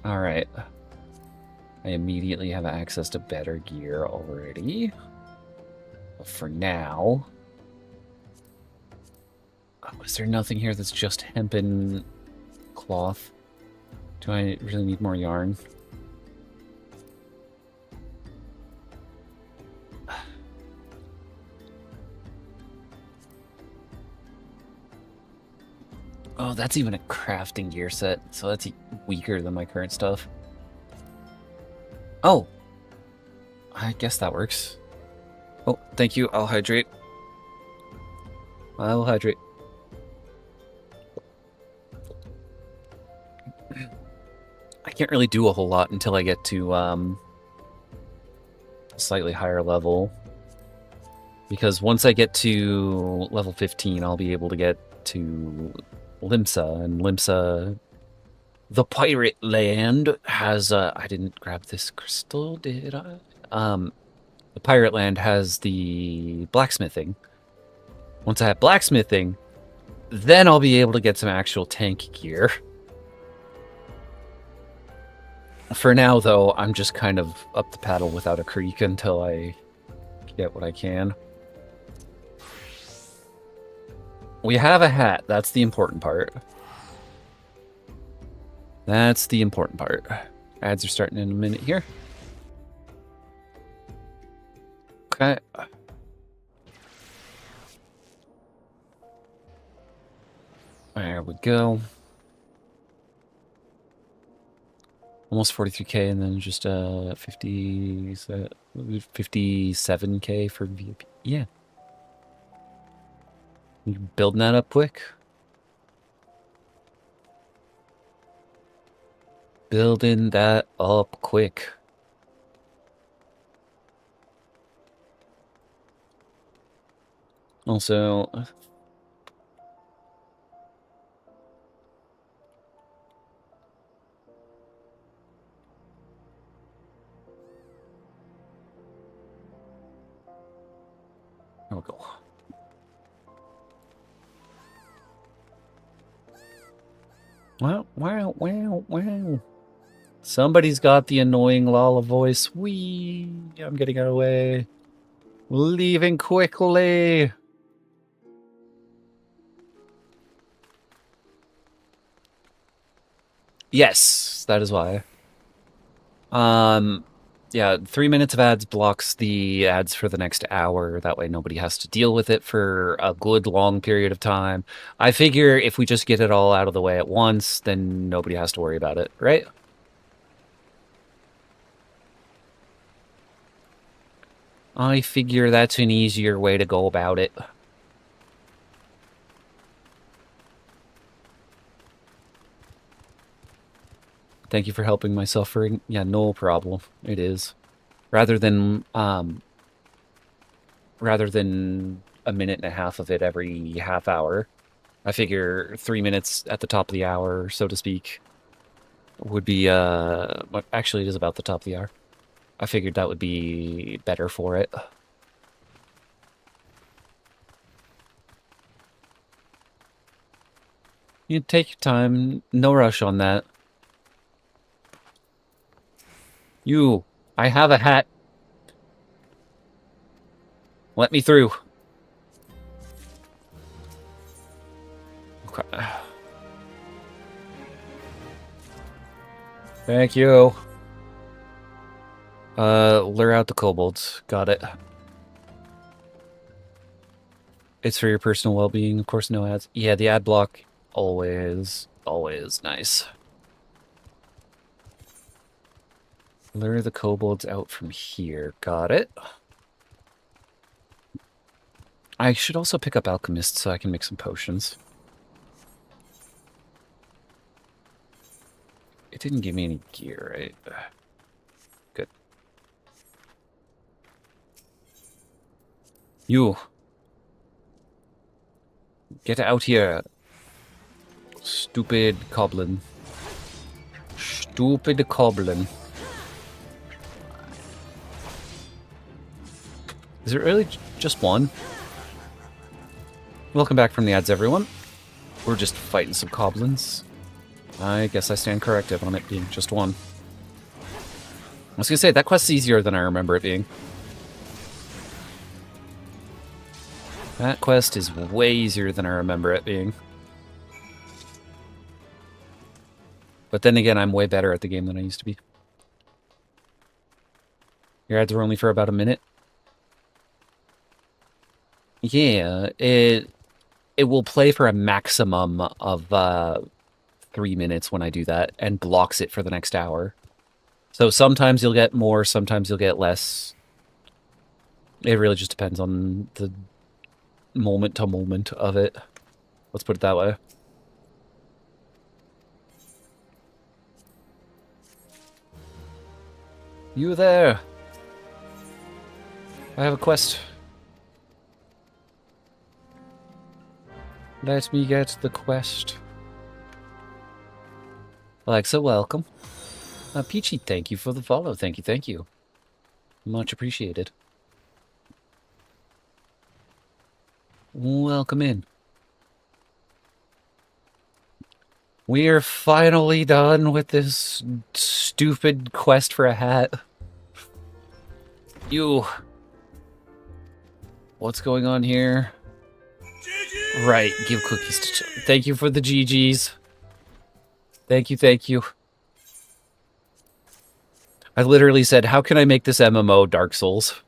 Alright. I immediately have access to better gear already. But for now... Oh, is there nothing here that's just hemp and cloth? Do I really need more yarn? Oh, that's even a crafting gear set, so that's weaker than my current stuff. Oh! I guess that works. Oh, thank you. I'll hydrate. I'll hydrate. I can't really do a whole lot until I get to, a slightly higher level. Because once I get to level 15, I'll be able to get to Limsa, and Limsa, the pirate land, has, I didn't grab this crystal, did I? The pirate land has the blacksmithing. Once I have blacksmithing, then I'll be able to get some actual tank gear. For now, though, I'm just kind of up the paddle without a creek until I get what I can. We have a hat. That's the important part. That's the important part. Ads are starting in a minute here. Okay. There we go. Almost 43k, and then just 57k for VIP. Yeah. You building that up quick? Building that up quick. Also, There we go. Wow. Somebody's got the annoying Lala voice. Wee! I'm getting out of the way. Leaving quickly. Yes, that is why. Yeah, 3 minutes of ads blocks the ads for the next hour. That way nobody has to deal with it for a good long period of time. I figure if we just get it all out of the way at once, then nobody has to worry about it, right? I figure that's an easier way to go about it. Thank you for helping my suffering. Yeah, no problem. It is. Rather than a minute and a half of it every half hour, I figure 3 minutes at the top of the hour, so to speak, would be well, actually it is about the top of the hour. I figured that would be better for it. You take your time, no rush on that. You, I have a hat. Let me through. Okay. Thank you. Lure out the kobolds. Got it. It's for your personal well-being, of course, no ads. Yeah, the ad block, always nice. Lure the kobolds out from here. Got it. I should also pick up Alchemist so I can make some potions. It didn't give me any gear, right? Good. You. Get out here. Stupid goblin. Stupid goblin. Is it really just one? Welcome back from the ads, everyone. We're just fighting some goblins. I guess I stand corrected on it being just one. I was gonna say, that quest's easier than I remember it being. That quest is way easier than I remember it being. But then again, I'm way better at the game than I used to be. Your ads were only for about a minute? Yeah, it will play for a maximum of 3 minutes when I do that, and blocks it for the next hour. So sometimes you'll get more, sometimes you'll get less. It really just depends on the moment to moment of it. Let's put it that way. You there? I have a quest. Let me get the quest. Alexa, welcome. Peachy, thank you for the follow. Thank you. Much appreciated. Welcome in. We are finally done with this stupid quest for a hat. You. What's going on here? Right, give cookies to children. Thank you for the GGs. Thank you. I literally said, how can I make this MMO Dark Souls?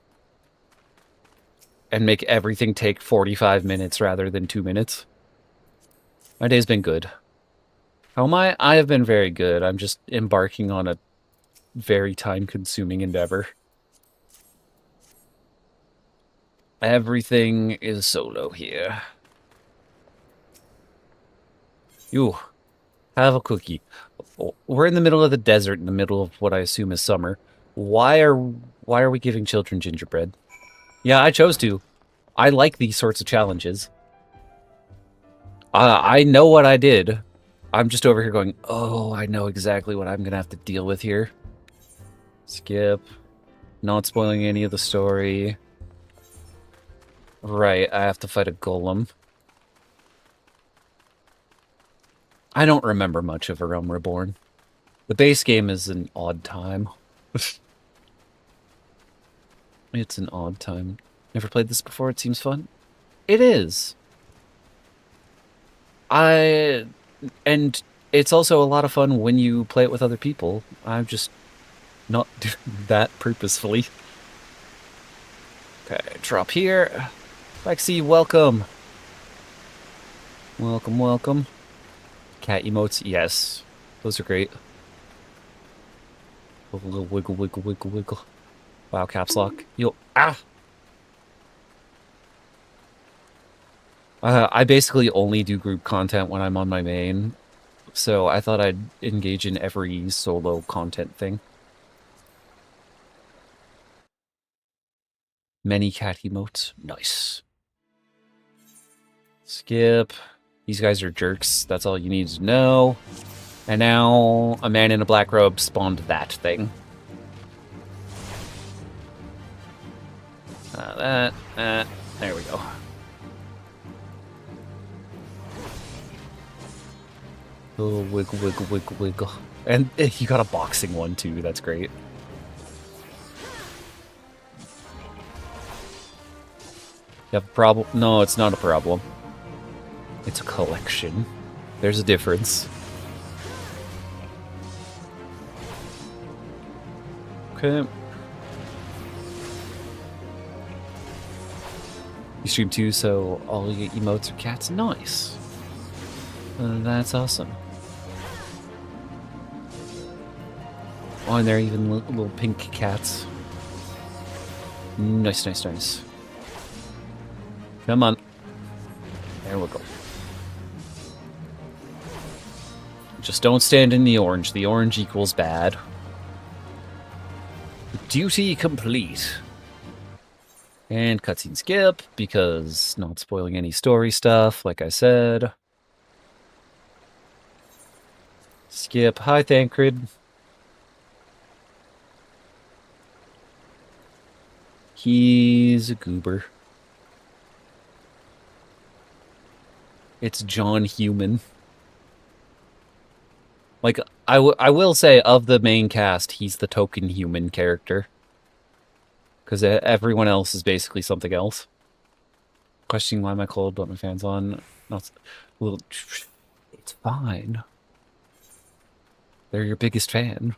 And make everything take 45 minutes rather than 2 minutes. My day's been good. How am I? I have been very good. I'm just embarking on a very time-consuming endeavor. Everything is solo here. You, have a cookie. We're in the middle of the desert, in the middle of what I assume is summer. Why are we giving children gingerbread? Yeah, I chose to. I like these sorts of challenges. I know what I did. I'm just over here going, oh, I know exactly what I'm going to have to deal with here. Skip. Not spoiling any of the story. Right, I have to fight a golem. I don't remember much of A Realm Reborn. The base game is an odd time. It's an odd time. Never played this before, it seems fun. It is. And it's also a lot of fun when you play it with other people. I'm just not doing that purposefully. Okay, drop here. Lexi, welcome. Welcome, welcome. Cat emotes, yes. Those are great. Wiggle, wiggle, wiggle, wiggle, wiggle. Wow, caps lock. Yo, ah! I basically only do group content when I'm on my main, so I thought I'd engage in every solo content thing. Many cat emotes. Nice. Skip. These guys are jerks. That's all you need to know. And now a man in a black robe spawned that thing. There we go. Oh, wiggle, wiggle, wiggle, wiggle. And you got a boxing one too. That's great. You have a problem? No, it's not a problem. It's a collection. There's a difference. Okay. You stream too, so all your emotes are cats? Nice. That's awesome. Oh, and they're even little pink cats. Nice, nice, nice. Come on. There we go. Just don't stand in the orange. The orange equals bad. Duty complete. And cutscene skip, because not spoiling any story stuff, like I said. Skip. Hi, Thancred. He's a goober. It's John Human. Like, I will say, of the main cast, he's the token human character. Because everyone else is basically something else. Questioning why am I cold, but my fan's on. Not, well, it's fine. They're your biggest fan.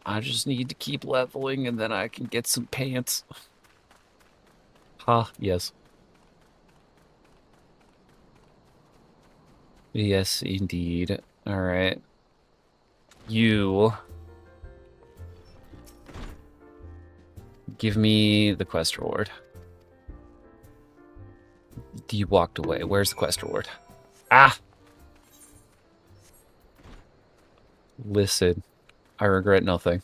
I just need to keep leveling and then I can get some pants. Ha, yes. Yes, indeed. Alright. You... give me the quest reward. You walked away. Where's the quest reward? Ah! Listen. I regret nothing.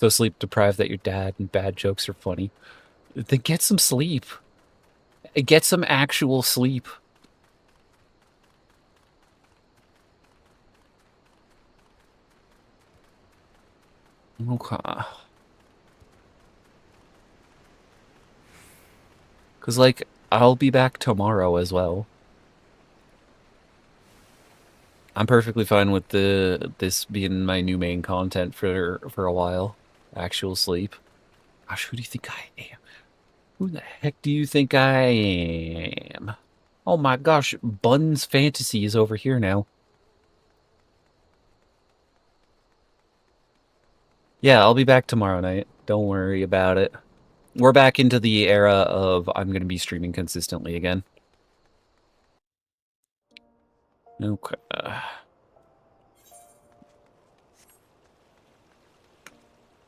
So sleep deprived that your dad and bad jokes are funny. Then get some sleep. Get some actual sleep. Okay. Because, like, I'll be back tomorrow as well. I'm perfectly fine with this being my new main content for a while. Actual sleep. Gosh, who do you think I am? Who the heck do you think I am? Oh my gosh, Bun's Fantasy is over here now. Yeah, I'll be back tomorrow night. Don't worry about it. We're back into the era of I'm going to be streaming consistently again. Okay.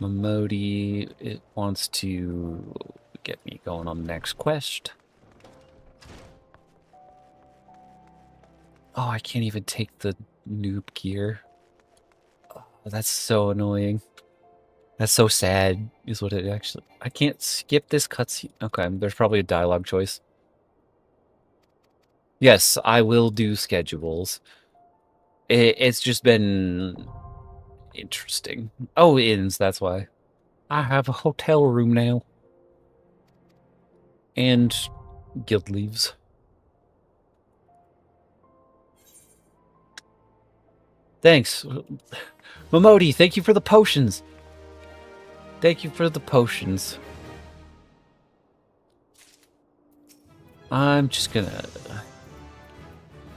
Momodi, it wants to get me going on the next quest. Oh, I can't even take the noob gear. Oh, that's so annoying. That's so sad, is what it actually... I can't skip this cutscene. Okay, there's probably a dialogue choice. Yes, I will do schedules. It's just been... Interesting. Oh, inns, that's why. I have a hotel room now. And guild leaves. Thanks. Momodi, thank you for the potions. Thank you for the potions. I'm just gonna...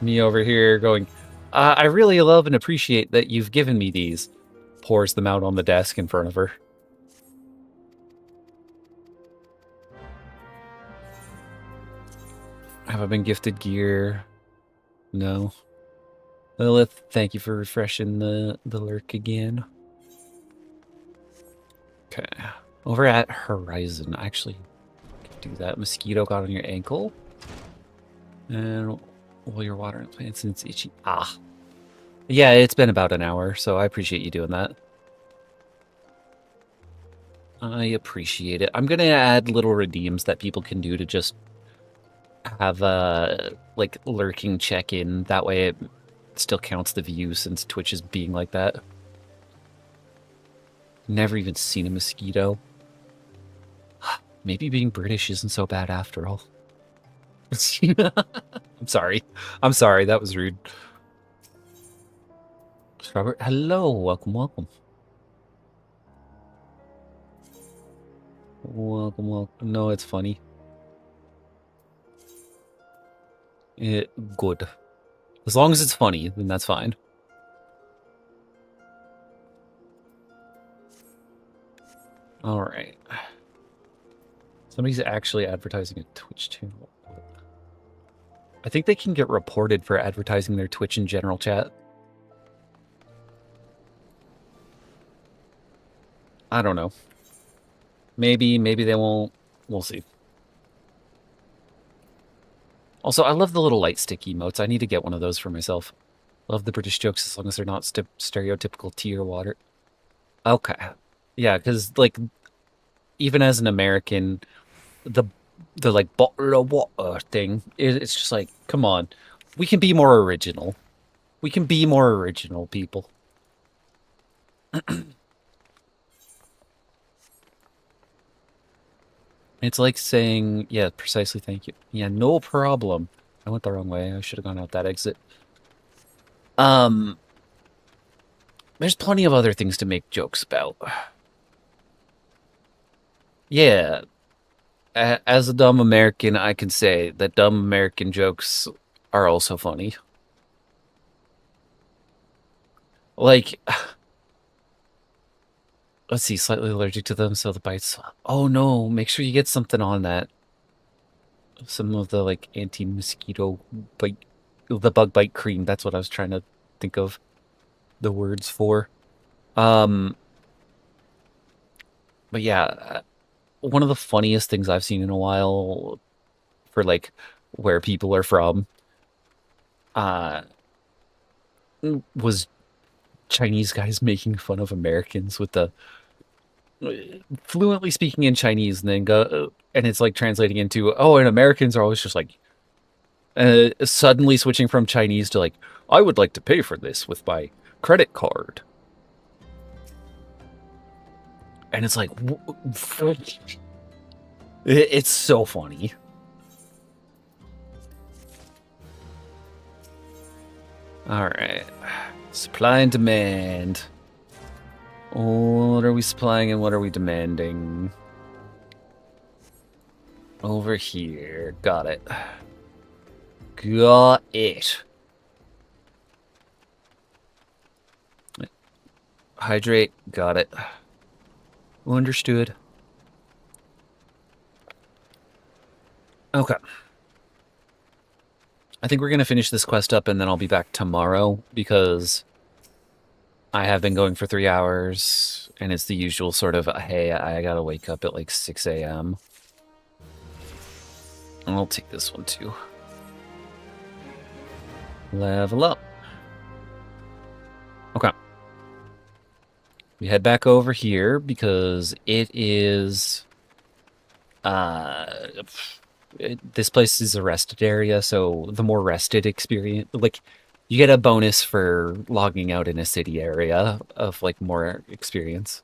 Me over here going, I really love and appreciate that you've given me these. Pours them out on the desk in front of her. Have I been gifted gear? No. Lilith, thank you for refreshing the lurk again. Okay. Over at Horizon, actually, do that. Mosquito got on your ankle. And while you're watering plants and it's itchy. Ah. Yeah, it's been about an hour, so I appreciate you doing that. I appreciate it. I'm going to add little redeems that people can do to just have a, like, lurking check-in. That way it still counts the view since Twitch is being like that. Never even seen a mosquito. Maybe being British isn't so bad after all. I'm sorry. I'm sorry, that was rude. Robert, hello. Welcome, welcome. Welcome, welcome. No, it's funny. Good. As long as it's funny, then that's fine. Alright. Somebody's actually advertising a Twitch channel. I think they can get reported for advertising their Twitch in general chat. I don't know. Maybe they won't. We'll see. Also, I love the little light stick emotes. I need to get one of those for myself. Love the British jokes as long as they're not stereotypical tea or water. Okay. Yeah, because, like, even as an American, the like, bottle of water thing, it's just like, come on. We can be more original. We can be more original, people. It's like saying, yeah, precisely, thank you. Yeah, no problem. I went the wrong way. I should have gone out that exit. There's plenty of other things to make jokes about. Yeah. As a dumb American, I can say that dumb American jokes are also funny. Like, let's see, slightly allergic to them, so the bites... Oh no, make sure you get something on that. Some of the, like, anti-mosquito bite... The bug bite cream, that's what I was trying to think of the words for. But yeah, one of the funniest things I've seen in a while for, like, where people are from, was Chinese guys making fun of Americans with the fluently speaking in Chinese and then go, and it's like translating into, oh, and Americans are always just like, suddenly switching from Chinese to like, I would like to pay for this with my credit card. And it's like, it's so funny. All right. Supply and demand. What are we supplying and what are we demanding? Over here. Got it. Got it. Hydrate. Got it. Understood. Okay. I think we're going to finish this quest up and then I'll be back tomorrow because I have been going for 3 hours and it's the usual sort of, hey, I gotta wake up at like 6 a.m. I'll take this one too. Level up. Okay. We head back over here because it is... this place is a rested area, so the more rested experience... Like, You get a bonus for logging out in a city area of like more experience.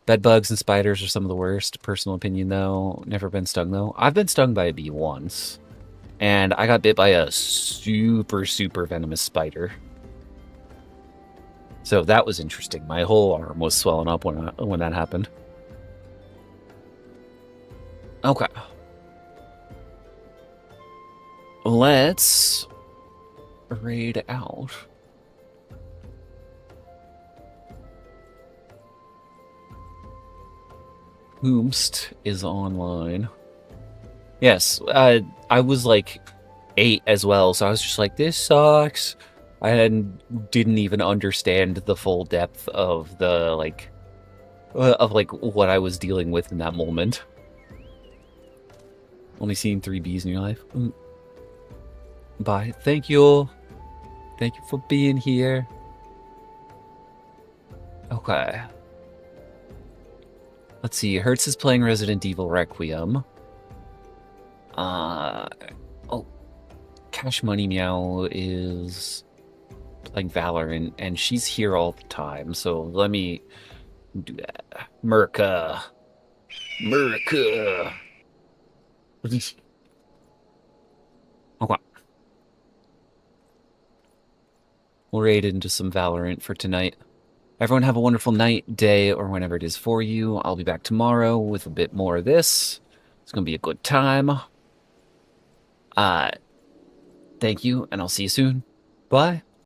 Bed bugs and spiders are some of the worst. Personal opinion though. Never been stung though. I've been stung by a bee once. And I got bit by a super, super venomous spider. So that was interesting. My whole arm was swelling up when that happened. Okay. Let's raid out. Whomst is online. Yes, I was like 8 as well, so I was just like, this sucks. I didn't even understand the full depth of the what I was dealing with in that moment. Only seen 3 bees in your life. Bye. Thank you. Thank you for being here. Okay. Let's see. Hertz is playing Resident Evil Requiem. Oh, Cash Money Meow is playing Valorant, and she's here all the time. So let me do that. Merca. Okay. We'll raid into some Valorant for tonight. Everyone have a wonderful night, day, or whenever it is for you. I'll be back tomorrow with a bit more of this. It's going to be a good time. Thank you, and I'll see you soon. Bye.